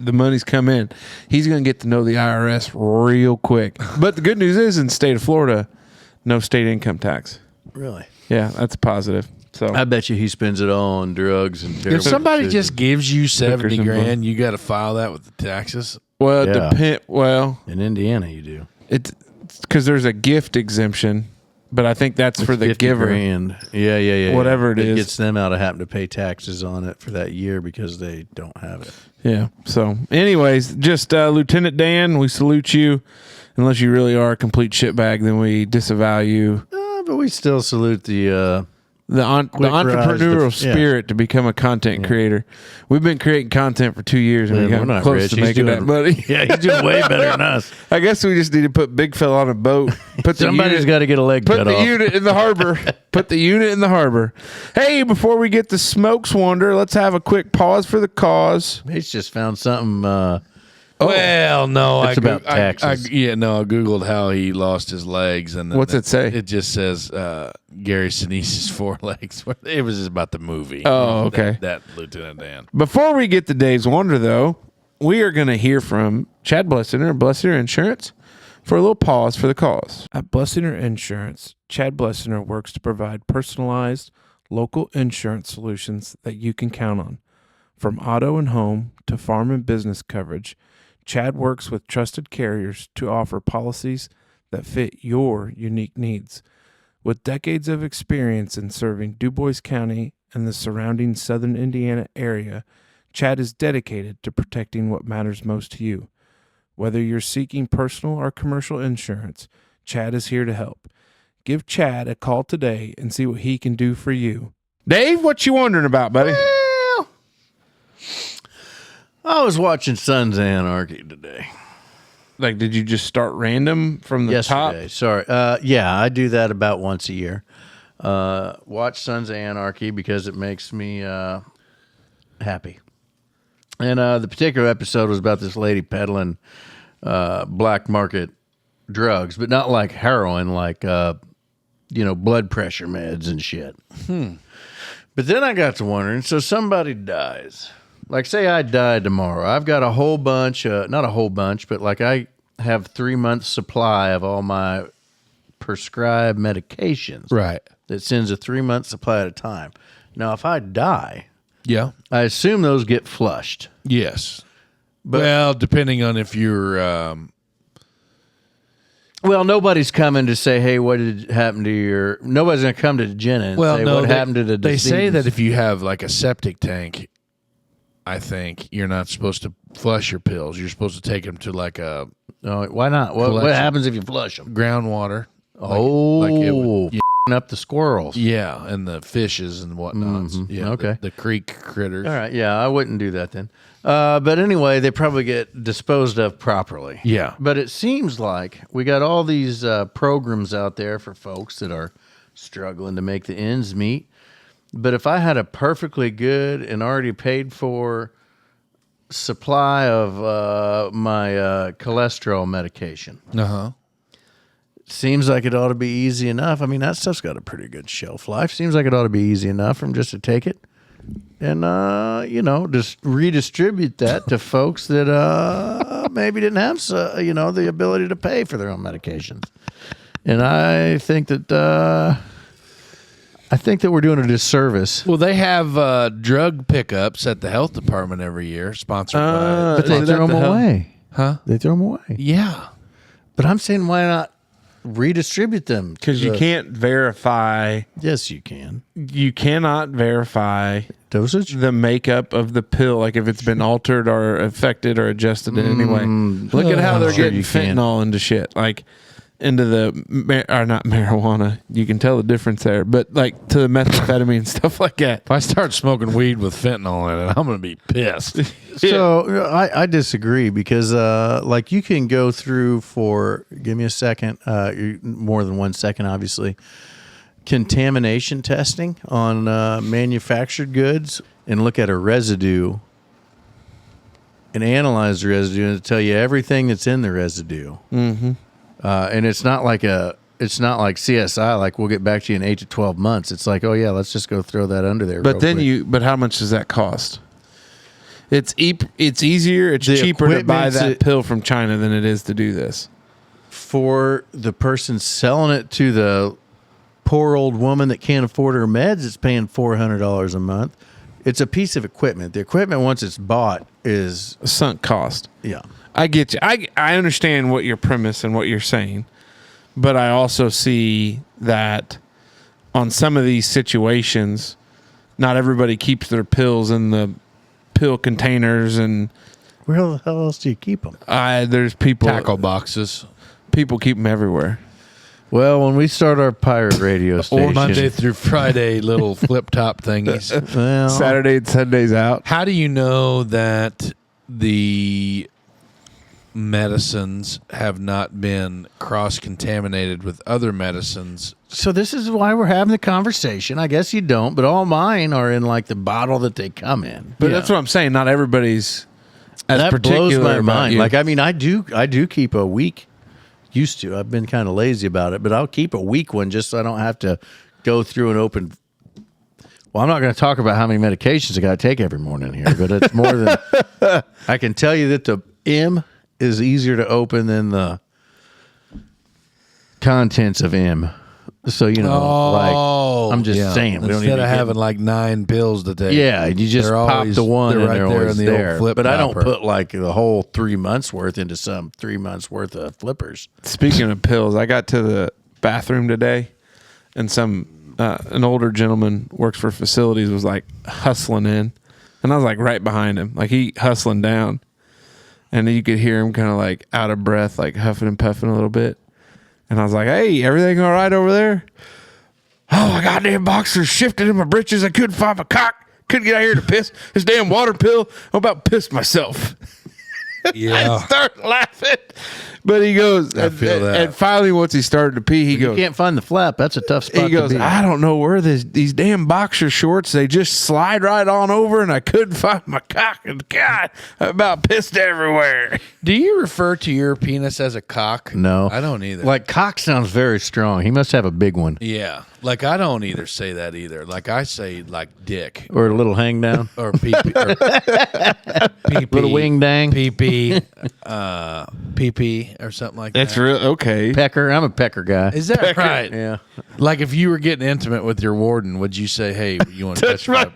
money's come in. He's going to get to know the IRS real quick. But the good news is, in the state of Florida, no state income tax. Really? Yeah, that's a positive. So I bet you he spends it all on drugs and terrible If somebody decisions. just gives you 70 and grand, you got to file that with the taxes. well, it Yeah. depend. Well, In Indiana, you do. it's because there's a gift exemption, but I think that's for the 50 giver. grand. Yeah. Whatever it is. gets them out of having to pay taxes on it for that year because they don't have it. Yeah. So, anyways, just Lieutenant Dan, we salute you. Unless you really are a complete shitbag, then we disavow you. But we still salute the The entrepreneurial rise, yeah. spirit to become a content creator. We've been creating content for 2 years and Man, we got we're not close rich. to He's making that doing- money. Yeah, he's doing way better than us. I guess we just need to put Big Phil on a boat. Put the Somebody's unit- got to get a leg Put cut the off. unit in the harbor. Put the unit in the harbor. Hey, before we get to Smokes Wonder, let's have a quick pause for the cause. He's just found something. Well, no, It's about taxes. I Googled how he lost his legs, and What's it say? It just says Gary Sinise's four-legs. It was just about the movie. Oh, okay. That Lieutenant Dan. Before we get to Dave's Wonder, though, we are going to hear from Chad Blessiner, Blessiner Insurance, for a little pause for the cause. At Blessiner Insurance, Chad Blessiner works to provide personalized, local insurance solutions that you can count on. From auto and home to farm and business coverage, Chad works with trusted carriers to offer policies that fit your unique needs. With decades of experience in serving DuBois County and the surrounding southern Indiana area, Chad is dedicated to protecting what matters most to you. Whether you're seeking personal or commercial insurance, Chad is here to help. Give Chad a call today and see what he can do for you. Dave, what you wondering about, buddy? I was watching Sons of Anarchy today. Like, did you just start random from the Yesterday. top? Sorry. Yeah, I do that about once a year. Watch Sons of Anarchy because it makes me happy. And the particular episode was about this lady peddling black market drugs, but not like heroin, like blood pressure meds and shit. But then I got to wondering, so somebody dies. Like, say I died tomorrow. I've got a whole bunch, not a whole bunch, but like I have 3 months supply of all my prescribed medications. Right. That sends a 3 month supply at a time. Now, if I die, Yeah. I assume those get flushed. Yes. But, Well, depending on if you're... well, nobody's coming to say, hey, what did happen to your... Nobody's going to come to Jenna and say, what happened to the They disease? say that if you have like a septic tank, I think you're not supposed to flush your pills. You're supposed to take them to like a Oh, why not? What happens if you flush them? groundwater. Like it would, you up the squirrels. Yeah, and the fishes and whatnot. Yeah, Okay. The creek critters. All right, yeah, I wouldn't do that then. But anyway, they probably get disposed of properly. Yeah. But it seems like we got all these programs out there for folks that are struggling to make the ends meet. But if I had a perfectly good and already paid for supply of my cholesterol medication, seems like it ought to be easy enough. I mean, that stuff's got a pretty good shelf life. Seems like it ought to be easy enough from just to take it and, just redistribute that to folks that maybe didn't have, the ability to pay for their own medications. And I think that we're doing a disservice. Well, they have drug pickups at the health department every year, sponsored by. But they throw them away. Huh? They throw them away. Yeah. But I'm saying, why not redistribute them? Because you can't verify. Yes, you can. You cannot verify Dosage? the makeup of the pill, like if it's been altered or affected or adjusted in any way. Look at how they're sure getting you can. fentanyl into shit, like into the or not marijuana. You can tell the difference there, but like to the methamphetamine stuff like that. If I start smoking weed with fentanyl in it, I'm going to be pissed. So I disagree because you can go through for, give me a second, more than 1 second, obviously, contamination testing on manufactured goods and look at a residue and analyze the residue and tell you everything that's in the residue. Mm-hmm. And it's not like CSI, like we'll get back to you in 8 to 12 months. It's like, oh yeah, let's just go throw that under there. But then but how much does that cost? It's easier, it's cheaper to buy that pill from China than it is to do this. For the person selling it to the poor old woman that can't afford her meds, it's paying $400 a month. It's a piece of equipment. The equipment, once it's bought, is A sunk cost. yeah. I get you. I understand what your premise and what you're saying, but I also see that on some of these situations, not everybody keeps their pills in the pill containers, and Where the hell else do you keep them? there's people Tackle boxes. People keep them everywhere. Well, when we start our pirate radio station, Monday through Friday little flip top thingies. well, Saturday and Sunday's out. How do you know that the medicines have not been cross-contaminated with other medicines? so this is why we're having the conversation. I guess you don't, but all mine are in like the bottle that they come in. But that's what I'm saying. Not everybody's as That particular blows my about mind. you. Like, I mean, I do keep a week. Used to. I've been kind of lazy about it, but I'll keep a week one just so I don't have to go through and open. Well, I'm not going to talk about how many medications I got to take every morning here, but it's more than I can tell you that the M is easier to open than the contents of M. So, I'm just saying. We don't Instead even of having like 9 pills to take. yeah, you just they're pop always- the one they're and right they're there always in the old there. flip But I don't topper. put like the whole 3 months worth into some 3 months worth of flippers. Speaking of pills, I got to the bathroom today, and an older gentleman works for facilities was like hustling in, and I was like right behind him, like he hustling down, and you could hear him kind of like out of breath, like huffing and puffing a little bit, and I was like, "Hey, everything all right over there?" "Oh, my goddamn boxers shifted in my britches. I couldn't find my cock. Couldn't get out here to piss. This damn water pill. I'm about to piss myself." Yeah. I start laughing. But he goes, I feel that. And finally, once he started to pee, he You goes, can't find the flap. That's a tough spot he goes, to be. I don't know where these damn boxer shorts, they just slide right on over, and I couldn't find my cock. And God, I about pissed everywhere. Do you refer to your penis as a cock? No. I don't either. Like, cock sounds very strong. He must have a big one. Yeah. Like, I don't either say that either. Like, I say, like, dick. Or a little hang down. Or pee-pee. Or pee-pee. Little wing dang. Pee-pee. Pee-pee or something like that. That's real. Okay. Pecker. I'm a pecker guy. Is that right? Yeah. Like, if you were getting intimate with your warden, would you say, hey, you want to touch my my...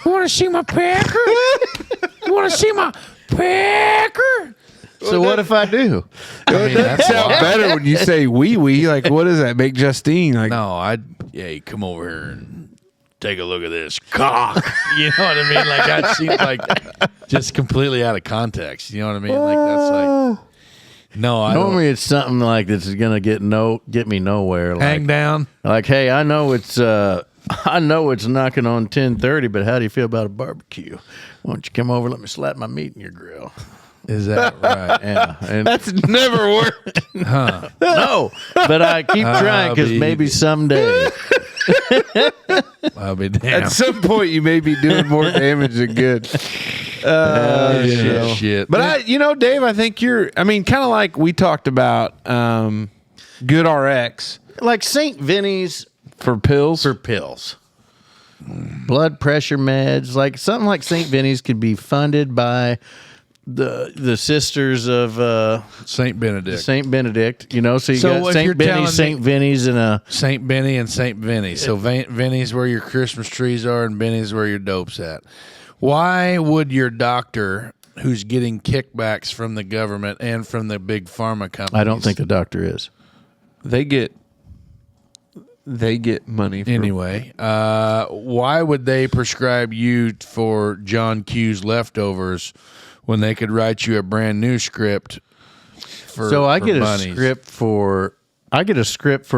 You want to see my pecker? You want to see my pecker? So what if I do? I mean, that's Sound better when you say wee wee. Like, what does that make Justine? Like, No, hey, come over here and take a look at this cock. You know what I mean? Like, that seems like just completely out of context. You know what I mean? Like, that's like, no, I Normally it's something like this is gonna get me nowhere. don't. Like, Hang down. like, hey, I know it's knocking on 10:30, but how do you feel about a barbecue? Why don't you come over? Let me slap my meat in your grill. Is that right? Yeah, and that's never worked. Huh. no, but I keep trying because baby. maybe someday. I'll be damned. At some point, you may be doing more damage than good. Shit. But Dave, I think kind of like we talked about Good RX Like St. Vinny's for pills. for pills, blood pressure meds, like something like St. Vinny's could be funded by the sisters of Saint Benedict. St. Benedict. You know, so you So got if St. you're telling Benny's, me- St. Vinny's, and a Saint Benny and Saint Vinny. So Vinny's where your Christmas trees are, and Benny's where your dope's at. Why would your doctor, who's getting kickbacks from the government and from the big pharma companies, I don't think the doctor is. They get money for anyway, why would they prescribe you for John Q's leftovers when they could write you a brand new script? I get a script for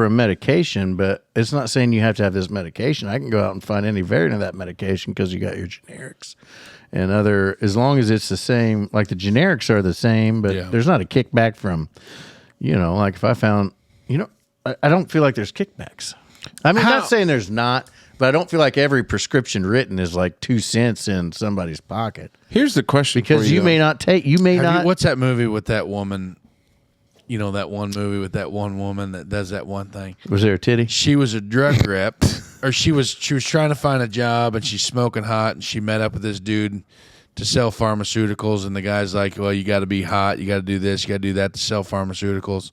a medication, but it's not saying you have to have this medication. I can go out and find any variant of that medication because you got your generics and as long as it's the same, like the generics are the same, but there's not a kickback from, like if I found, I don't feel like there's kickbacks. I mean, not saying there's not, but I don't feel like every prescription written is like 2 cents in somebody's pocket. Here's the question, Because for you may not take, What's that movie with that woman? You know, that one movie with that one woman that does that one thing. Was there a titty? She was a drug rep, or she was trying to find a job, and she's smoking hot, and she met up with this dude to sell pharmaceuticals, and the guy's like, well, you got to be hot, you got to do this, you got to do that to sell pharmaceuticals.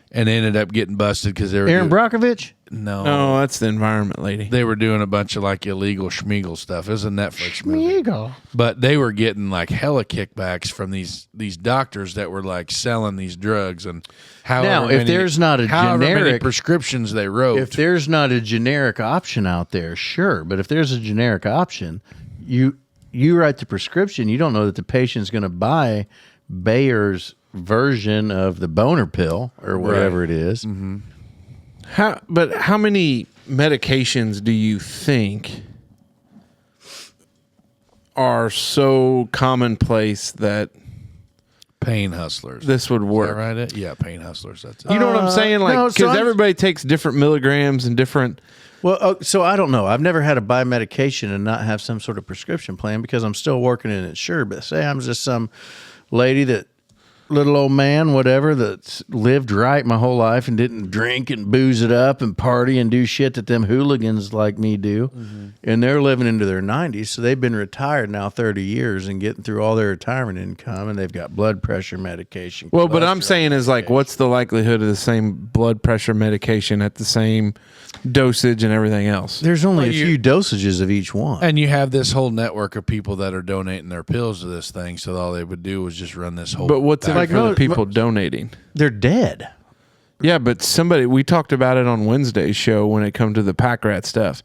And they ended up getting busted because they were Aaron Brockovich? No, that's the environment lady. They were doing a bunch of like illegal schmeagle stuff. It was a Netflix movie. But they were getting like hella kickbacks from these doctors that were like selling these drugs, and however there's not a however many generic prescriptions they wrote. If there's not a generic option out there, sure. But if there's a generic option, you write the prescription. You don't know that the patient's going to buy Bayer's version of the boner pill or whatever it is. Mm-hmm. How many medications do you think are so commonplace that Pain hustlers. this would Is work? that right? Yeah, pain hustlers. That's it. You know what I'm saying? Like, no, because so everybody takes different milligrams and different. Well, so I don't know. I've never had to buy medication and not have some sort of prescription plan because I'm still working in it. Sure, but say I'm just some lady that little old man, whatever, that's lived right my whole life and didn't drink and booze it up and party and do shit that them hooligans like me do. Mm-hmm. And they're living into their 90s. So they've been retired now 30 years and getting through all their retirement income, and they've got blood pressure medication. Well, but I'm saying is like, what's the likelihood of the same blood pressure medication at the same dosage and everything else? There's only a few dosages of each one. And you have this whole network of people that are donating their pills to this thing, so all they would do was just run this whole. But what's it Like, for no, the people donating? They're dead. Yeah, but we talked about it on Wednesday's show when it come to the pack rat stuff.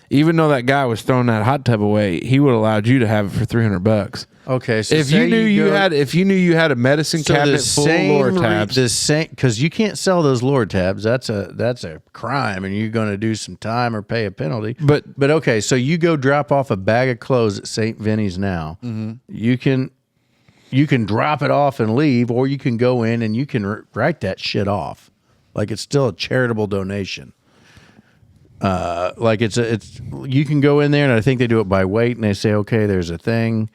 Even though that guy was throwing that hot tub away, he would have allowed you to have it for $300. Okay, so If you knew you had a medicine cabinet full of Lortabs, the same, because you can't sell those Lortabs. That's a crime, and you're going to do some time or pay a penalty. But okay, so you go drop off a bag of clothes at St. Vinny's now. Mm-hmm. you can drop it off and leave, or you can go in and you can write that shit off. Like it's still a charitable donation. Like it's you can go in there, and I think they do it by weight, and they say, okay, there's a thing.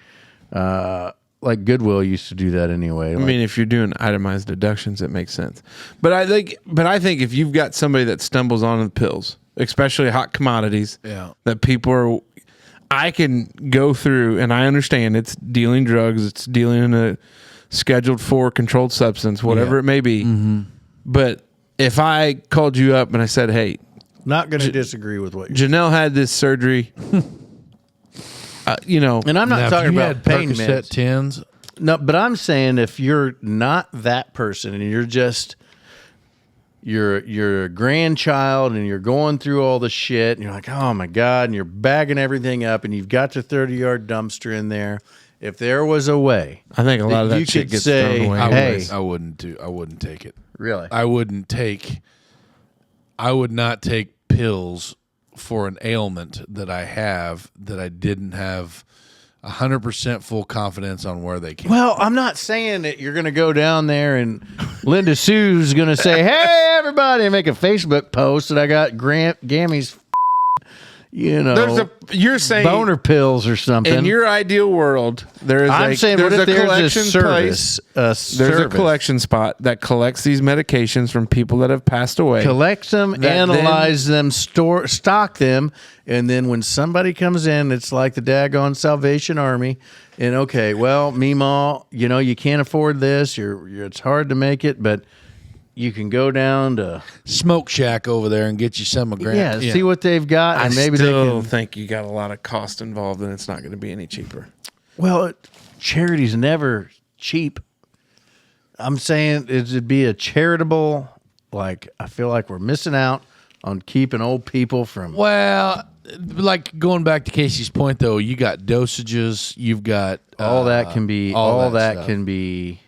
Like Goodwill used to do that anyway. I mean, if you're doing itemized deductions, it makes sense. But I think if you've got somebody that stumbles onto the pills, especially hot commodities, that people are, I can go through, and I understand it's dealing drugs, it's dealing in a scheduled for controlled substance, whatever it may be. Mm-hmm. But if I called you up and I said, hey, not going to disagree with what Janelle had this surgery. And I'm not talking about pain meds. 10s. No, but I'm saying if you're not that person and you're just you're a grandchild and you're going through all the shit and you're like, oh my God, and you're bagging everything up and you've got your 30-yard dumpster in there. If there was a way, I think a lot of that shit gets thrown away. I wouldn't take it. Really? I would not take pills for an ailment that I have that I didn't have 100% full confidence on where they came. Well, I'm not saying that you're going to go down there and Linda Sue's going to say, hey, everybody, and make a Facebook post that I got Gammy's, you're saying boner pills or something. In your ideal world, there's a collection place. There's a collection spot that collects these medications from people that have passed away. Collects them, analyze them, stock them, and then when somebody comes in, it's like the daggone Salvation Army. And okay, well, Meemaw, you can't afford this. It's hard to make it, but you can go down to Smoke Shack over there and get you some of Grant. Yeah, see what they've got, and maybe they can think you got a lot of cost involved, and it's not going to be any cheaper. Well, charity's never cheap. I'm saying it'd be a charitable. Like I feel like we're missing out on keeping old people from. Well, like going back to Casey's point, though, you got dosages. You've got all that can be. All that can be.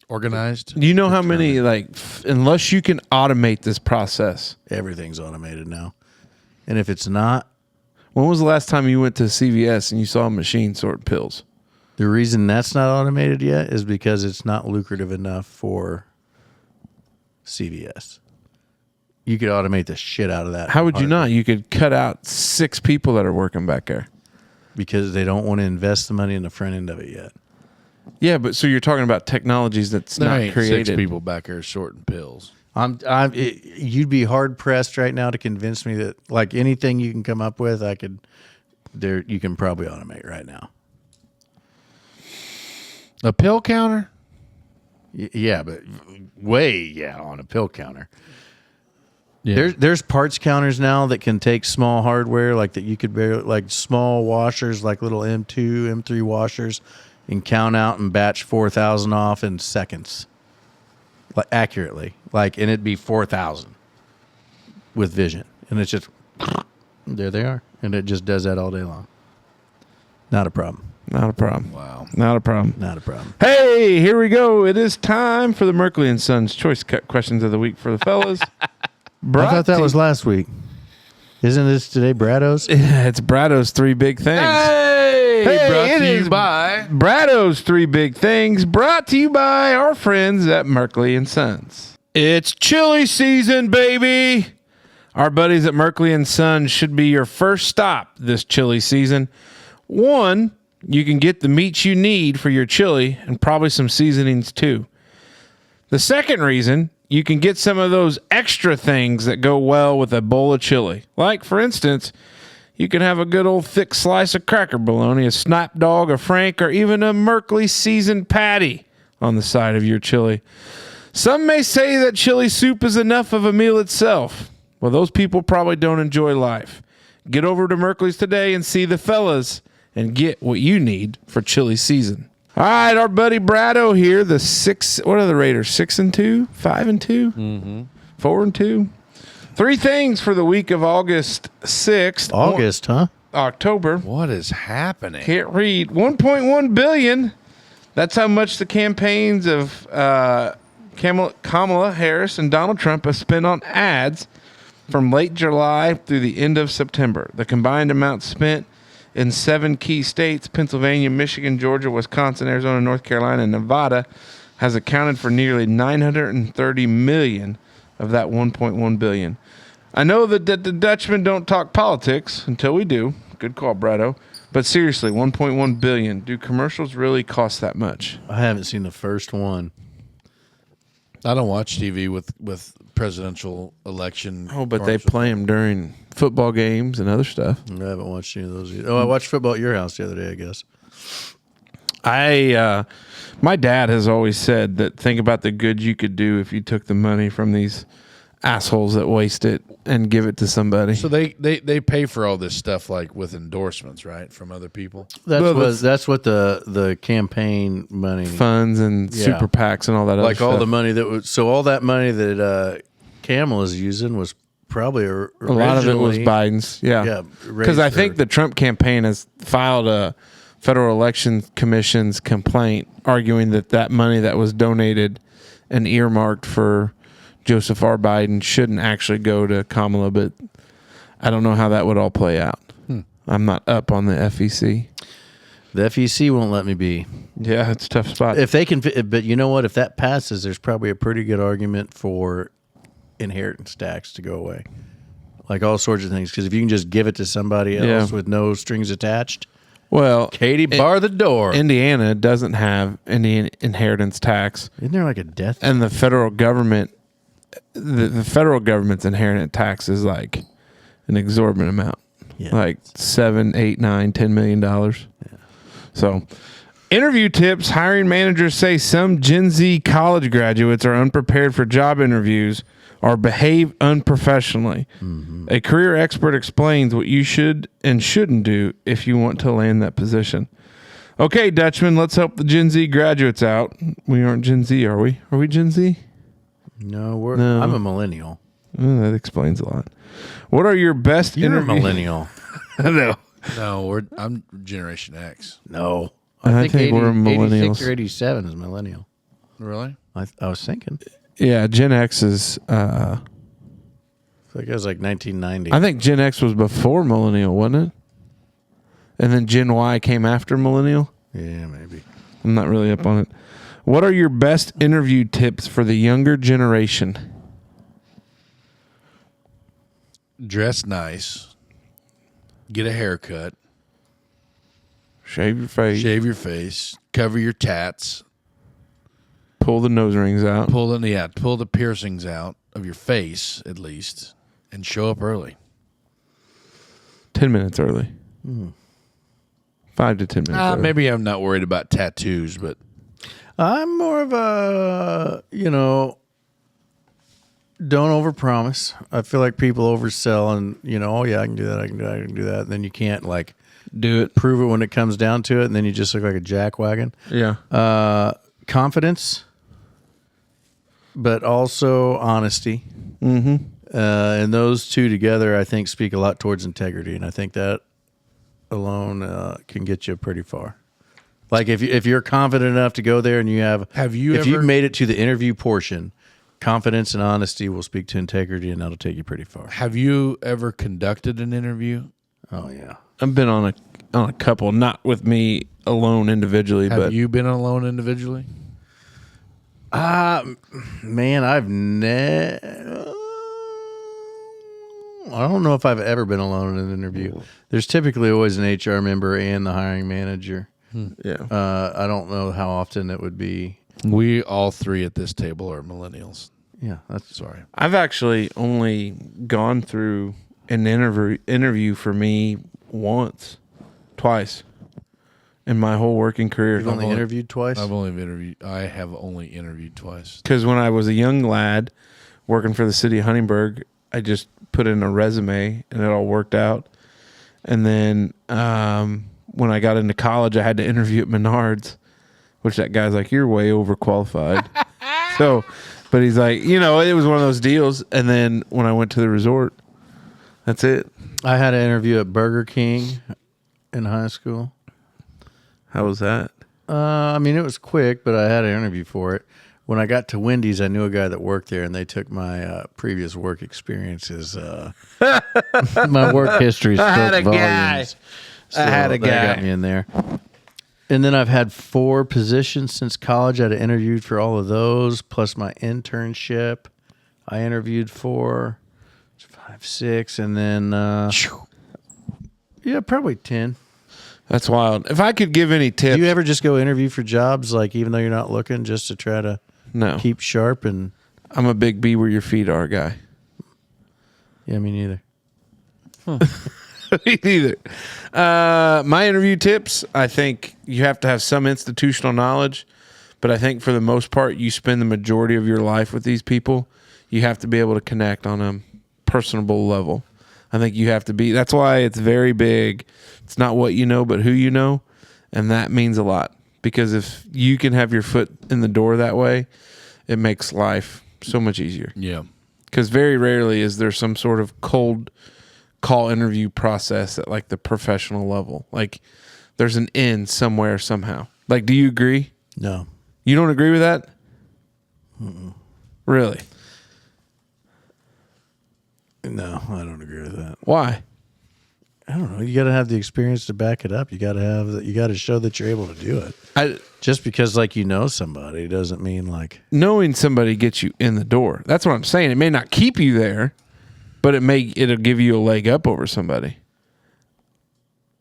Organized. Do you know how many, unless you can automate this process? Everything's automated now. And if it's not. When was the last time you went to CVS and you saw a machine sort pills? The reason that's not automated yet is because it's not lucrative enough for CVS. You could automate the shit out of that. How would you not? You could cut out 6 people that are working back there. Because they don't want to invest the money in the front end of it yet. Yeah, but so you're talking about technologies that's not created. 6 people back there sorting pills. You'd be hard pressed right now to convince me that like anything you can come up with, you can probably automate right now. A pill counter? Yeah, but on a pill counter. Yeah. There's parts counters now that can take small hardware, like that you could barely, like small washers, like little M2, M3 washers. And count out and batch 4,000 off in seconds, like accurately, and it'd be 4,000 with vision, and it's just there they are, and it just does that all day long. Not a problem. Not a problem. Wow. Not a problem. Not a problem. Hey, here we go. It is time for the Merkley and Sons Choice Cut Questions of the Week for the fellas. I thought that was last week. Isn't this today Brado's? Yeah, it's Brado's 3 big things. Hey, brought to you by Brado's 3 big things, brought to you by our friends at Merkley and Sons. It's chili season, baby. Our buddies at Merkley and Sons should be your first stop this chili season. 1, you can get the meats you need for your chili and probably some seasonings too. The second reason, you can get some of those extra things that go well with a bowl of chili. Like, for instance, you can have a good old thick slice of cracker bologna, a snap dog, a frank, or even a Merkley seasoned patty on the side of your chili. Some may say that chili soup is enough of a meal itself. Well, those people probably don't enjoy life. Get over to Merkley's today and see the fellas and get what you need for chili season. All right, our buddy Brado here, the 6, what are the Raiders, 6-2, 5-2, 4-2? 3 things for the week of August 6th. October. What is happening? Can't read. $1.1 billion. That's how much the campaigns of Kamala Harris and Donald Trump have spent on ads from late July through the end of September. The combined amount spent in 7 key states, Pennsylvania, Michigan, Georgia, Wisconsin, Arizona, North Carolina, and Nevada, has accounted for nearly $930 million of that $1.1 billion. I know that the Dutchmen don't talk politics until we do. Good call, Bretto. But seriously, $1.1 billion. Do commercials really cost that much? I haven't seen the first one. I don't watch TV with presidential election. Oh, but they play them during football games and other stuff. I haven't watched any of those either. Oh, I watched football at your house the other day, I guess. My dad has always said that think about the good you could do if you took the money from these assholes that waste it and give it to somebody. So they pay for all this stuff like with endorsements, right, from other people. That's what the campaign money funds and super PACs and all that. Like other all stuff. the money that was all that money that Camel is using was probably a lot of it was Biden's. Yeah, because I think the Trump campaign has filed a Federal Election Commission's complaint arguing that money that was donated and earmarked for Joseph R. Biden shouldn't actually go to Kamala, but I don't know how that would all play out. I'm not up on the FEC. The FEC won't let me be. Yeah, it's a tough spot. If they can, but you know what? If that passes, there's probably a pretty good argument for inheritance tax to go away. Like all sorts of things. Because if you can just give it to somebody else with no strings attached. Well, Katie, bar the door. Indiana doesn't have any inheritance tax. Isn't there like a death? And the federal government, the federal government's inheritance tax is like an exorbitant amount. Yeah. Like $7, $8, $9, $10 million. Yeah. So, interview tips. Hiring managers say some Gen Z college graduates are unprepared for job interviews or behave unprofessionally. Mm-hmm. A career expert explains what you should and shouldn't do if you want to land that position. Okay, Dutchman, let's help the Gen Z graduates out. We aren't Gen Z, are we? Are we Gen Z? No, I'm a millennial. Oh, that explains a lot. What are your best You're a millennial. No. No, I'm Generation X. No. I think we're millennials. 86 or 87 is millennial. Really? I was thinking. Yeah, Gen X is... I think it was like 1990. I think Gen X was before millennial, wasn't it? And then Gen Y came after millennial? Yeah, maybe. I'm not really up on it. What are your best interview tips for the younger generation? Dress nice. Get a haircut. Shave your face. Shave your face. Cover your tats. Pull the nose rings out. Pull the piercings out of your face, at least, and show up early. 10 minutes early. 5 to 10 minutes early. Maybe I'm not worried about tattoos, but... I'm more of a, don't overpromise. I feel like people oversell and, oh, yeah, I can do that, I can do that. And then you can't, do it. Prove it when it comes down to it, and then you just look like a jackwagon. Yeah. Confidence, but also honesty. Mm-hmm. And those two together, I think, speak a lot towards integrity. And I think that alone can get you pretty far. Like if you're confident enough to go there and if you've made it to the interview portion, confidence and honesty will speak to integrity, and that'll take you pretty far. Have you ever conducted an interview? Oh yeah, I've been on a couple, not with me alone individually. Have you been alone individually? Man, I don't know if I've ever been alone in an interview. There's typically always an HR member and the hiring manager. Yeah. I don't know how often it would be. We all three at this table are millennials. Yeah, that's sorry. I've actually only gone through an interview for me twice in my whole working career. You've only interviewed twice? I have only interviewed twice. Because when I was a young lad working for the city of Huntingburg, I just put in a resume and it all worked out. And then when I got into college, I had to interview at Menards, which that guy's like, you're way overqualified. But he's like, it was one of those deals. And then when I went to the resort, that's it. I had an interview at Burger King in high school. How was that? It was quick, but I had an interview for it. When I got to Wendy's, I knew a guy that worked there, and they took my previous work experiences. My work history spoke volumes. So I had a that got guy. me in there. And then I've had 4 positions since college. I had interviewed for all of those, plus my internship. I interviewed for 5, 6, and then probably 10. That's wild. If I could give any tips. Do you ever just go interview for jobs, like even though you're not looking, just to try to keep sharp? And I'm a big be where your feet are guy. yeah, me neither. Me neither. My interview tips, I think you have to have some institutional knowledge, but I think for the most part, you spend the majority of your life with these people. You have to be able to connect on a personable level. I think you have to be. That's why it's very big. It's not what you know, but who you know, and that means a lot. Because if you can have your foot in the door that way, it makes life so much easier. Yeah. Because very rarely is there some sort of cold call interview process at like the professional level. Like there's an end somewhere somehow. Like, do you agree? No. You don't agree with that? Mm-mm. Really? No, I don't agree with that. Why? I don't know. You got to have the experience to back it up. You got to have that. You got to show that you're able to do it. Just because like you know somebody doesn't mean like knowing somebody gets you in the door. That's what I'm saying. It may not keep you there, but it'll give you a leg up over somebody.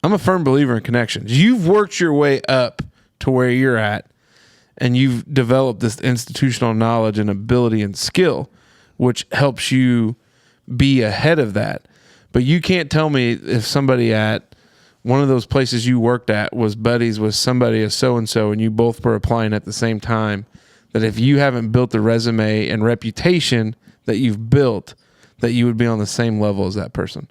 I'm a firm believer in connections. You've worked your way up to where you're at, and you've developed this institutional knowledge and ability and skill, which helps you be ahead of that. But you can't tell me if somebody at one of those places you worked at was buddies with somebody as so-and-so and you both were applying at the same time, that if you haven't built the resume and reputation that you've built, that you would be on the same level as that person.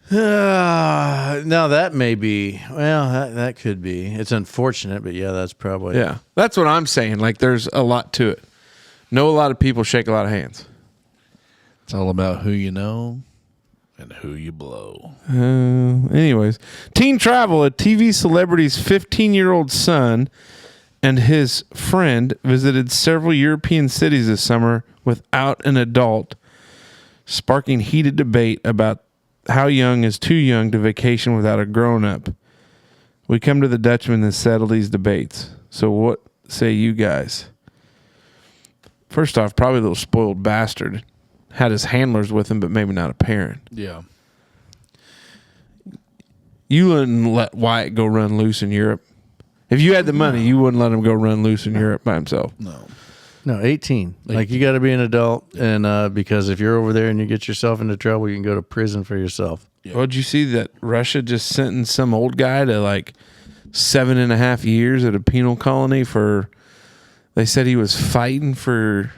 No, that may be. Well, that could be. It's unfortunate, but yeah, that's probably. Yeah, that's what I'm saying. Like, there's a lot to it. Know a lot of people, shake a lot of hands. It's all about who you know and who you blow. Anyways, teen travel. A TV celebrity's 15-year-old son and his friend visited several European cities this summer without an adult, sparking heated debate about how young is too young to vacation without a grown-up. We come to the Dutchman to settle these debates. So what say you guys? First off, probably a little spoiled bastard. Had his handlers with him, but maybe not a parent. Yeah. You wouldn't let Wyatt go run loose in Europe. If you had the money, you wouldn't let him go run loose in Europe by himself. No, 18. Like, you got to be an adult, and because if you're over there and you get yourself into trouble, you can go to prison for yourself. Yeah. Well, did you see that Russia just sentenced some old guy to like 7.5 years at a penal colony for, they said he was fighting for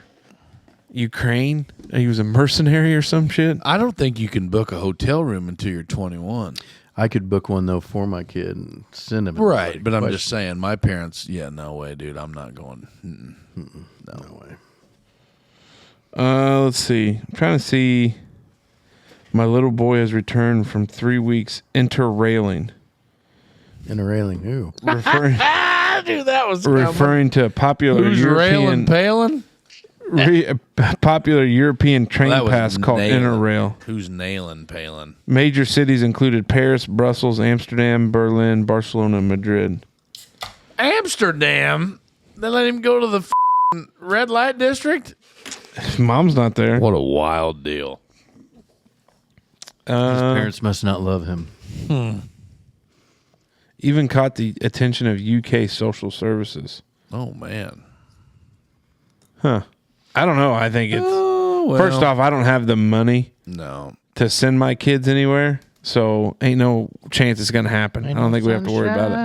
Ukraine? He was a mercenary or some shit? I don't think you can book a hotel room until you're 21. I could book one, though, for my kid and send him. Right, but I'm just saying, my parents, no way, dude. I'm not going. No way. Let's see. I'm trying to see. My little boy has returned from 3 weeks interrailing. Interrailing who? Referring, dude, that was referring to a popular Who's European railing, Palin? a popular European train Well, that was pass called nailing. Interrail. Who's nailing Palin? Major cities included Paris, Brussels, Amsterdam, Berlin, Barcelona, and Madrid. Amsterdam? They let him go to the red light district? Mom's not there. What a wild deal. His parents must not love him. Even caught the attention of UK social services. Oh, man. Huh. I don't know. I think it's... First off, I don't have the money to send my kids anywhere, so ain't no chance it's going to happen. I don't think we have to worry about it.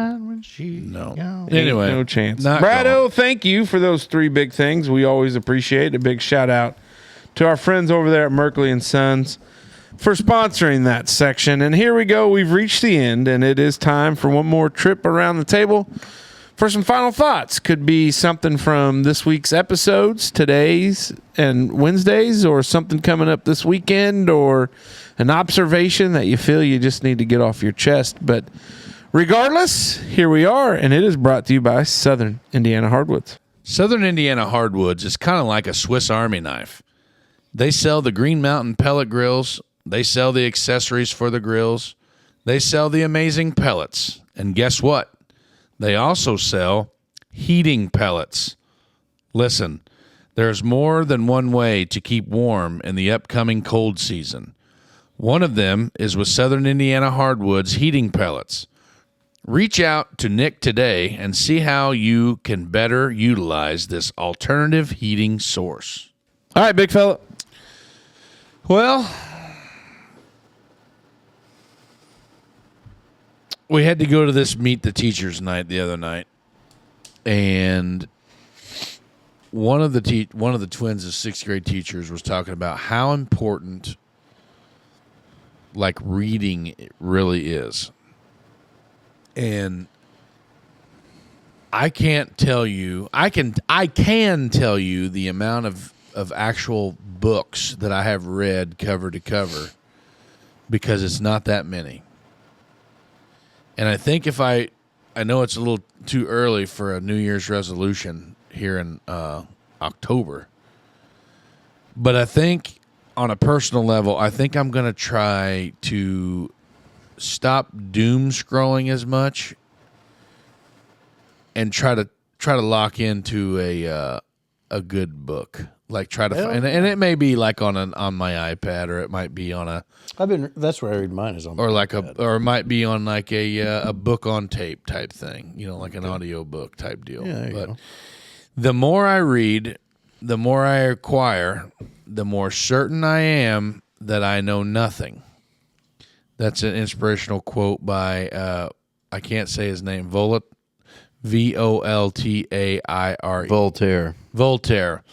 No. Anyway, no chance. Brado, thank you for those 3 big things. We always appreciate it. A big shout out to our friends over there at Merkley & Sons for sponsoring that section. And here we go. We've reached the end, and it is time for one more trip around the table for some final thoughts. Could be something from this week's episodes, today's and Wednesdays, or something coming up this weekend, or an observation that you feel you just need to get off your chest. But regardless, here we are, and it is brought to you by Southern Indiana Hardwoods. Southern Indiana Hardwoods is kind of like a Swiss Army knife. They sell the Green Mountain pellet grills. They sell the accessories for the grills. They sell the amazing pellets. And guess what? They also sell heating pellets. Listen, there's more than one way to keep warm in the upcoming cold season. One of them is with Southern Indiana Hardwoods heating pellets. Reach out to Nick today and see how you can better utilize this alternative heating source. All right, big fella. Well, we had to go to this Meet the Teachers night the other night, and one of the twins' sixth grade teachers was talking about how important like reading really is. And I can't tell you, I can tell you the amount of actual books that I have read cover to cover, because it's not that many. And I think if I know it's a little too early for a New Year's resolution here in October, but I think on a personal level, I think I'm going to try to stop doom scrolling as much and try to lock into a good book. Like try to find, and it may be like on my iPad, or it might be on a. That's where I read mine is on. Or like iPad. Or it might be on like a book on tape type thing, like an audio book type deal. Yeah, but the more I read, the more I acquire, the more certain I am that I know nothing. That's an inspirational quote by I can't say his name. Voltaire. Voltaire.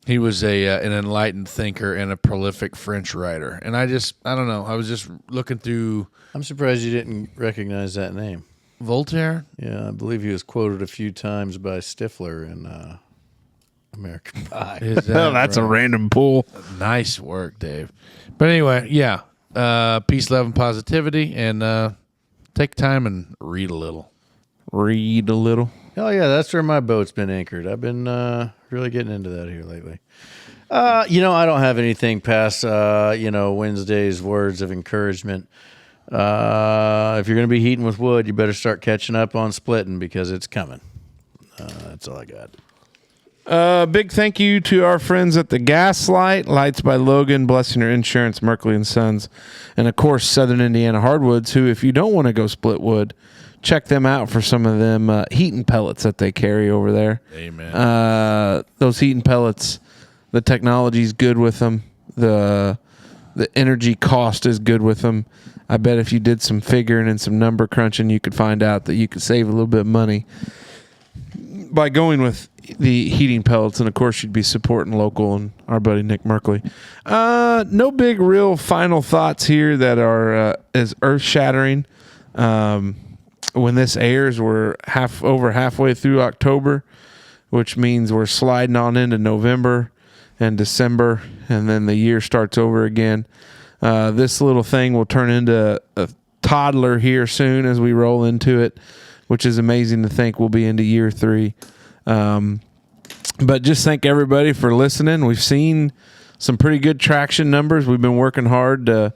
He was an enlightened thinker and a prolific French writer. And I don't know. I was just looking through. I'm surprised you didn't recognize that name. Voltaire? Yeah, I believe he was quoted a few times by Stifler in American Pie. That's a random pull. Nice work, Dave. But anyway, yeah. Peace, love, and positivity. And take time and read a little. Read a little. Oh, yeah, that's where my boat's been anchored. I've been really getting into that here lately. I don't have anything past, Wednesday's words of encouragement. If you're going to be heating with wood, you better start catching up on splitting, because it's coming. That's all I got. Big thank you to our friends at the Gaslight, Lights by Logan, Blessing Your Insurance, Merkley & Sons, and, of course, Southern Indiana Hardwoods, who, if you don't want to go split wood, check them out for some of them heating pellets that they carry over there. Amen. Those heating pellets, the technology's good with them. The energy cost is good with them. I bet if you did some figuring and some number crunching, you could find out that you could save a little bit of money by going with the heating pellets. And, of course, you'd be supporting local and our buddy Nick Merkley. No big real final thoughts here that are as earth-shattering. When this airs, we're halfway through October, which means we're sliding on into November and December, and then the year starts over again. This little thing will turn into a toddler here soon as we roll into it, which is amazing to think we'll be into year 3. But just thank everybody for listening. We've seen some pretty good traction numbers. We've been working hard to,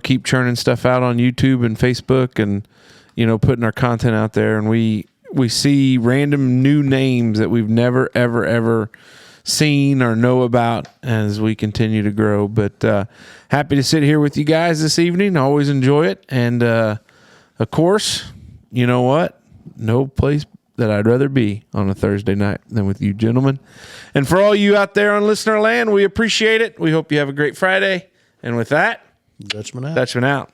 keep churning stuff out on YouTube and Facebook, and putting our content out there, and we see random new names that we've never, ever, ever seen or know about as we continue to grow. But happy to sit here with you guys this evening. Always enjoy it. And, of course, you know what? No place that I'd rather be on a Thursday night than with you gentlemen. And for all you out there on listener land, we appreciate it. We hope you have a great Friday. And with that, Dutchman out. Dutchman out.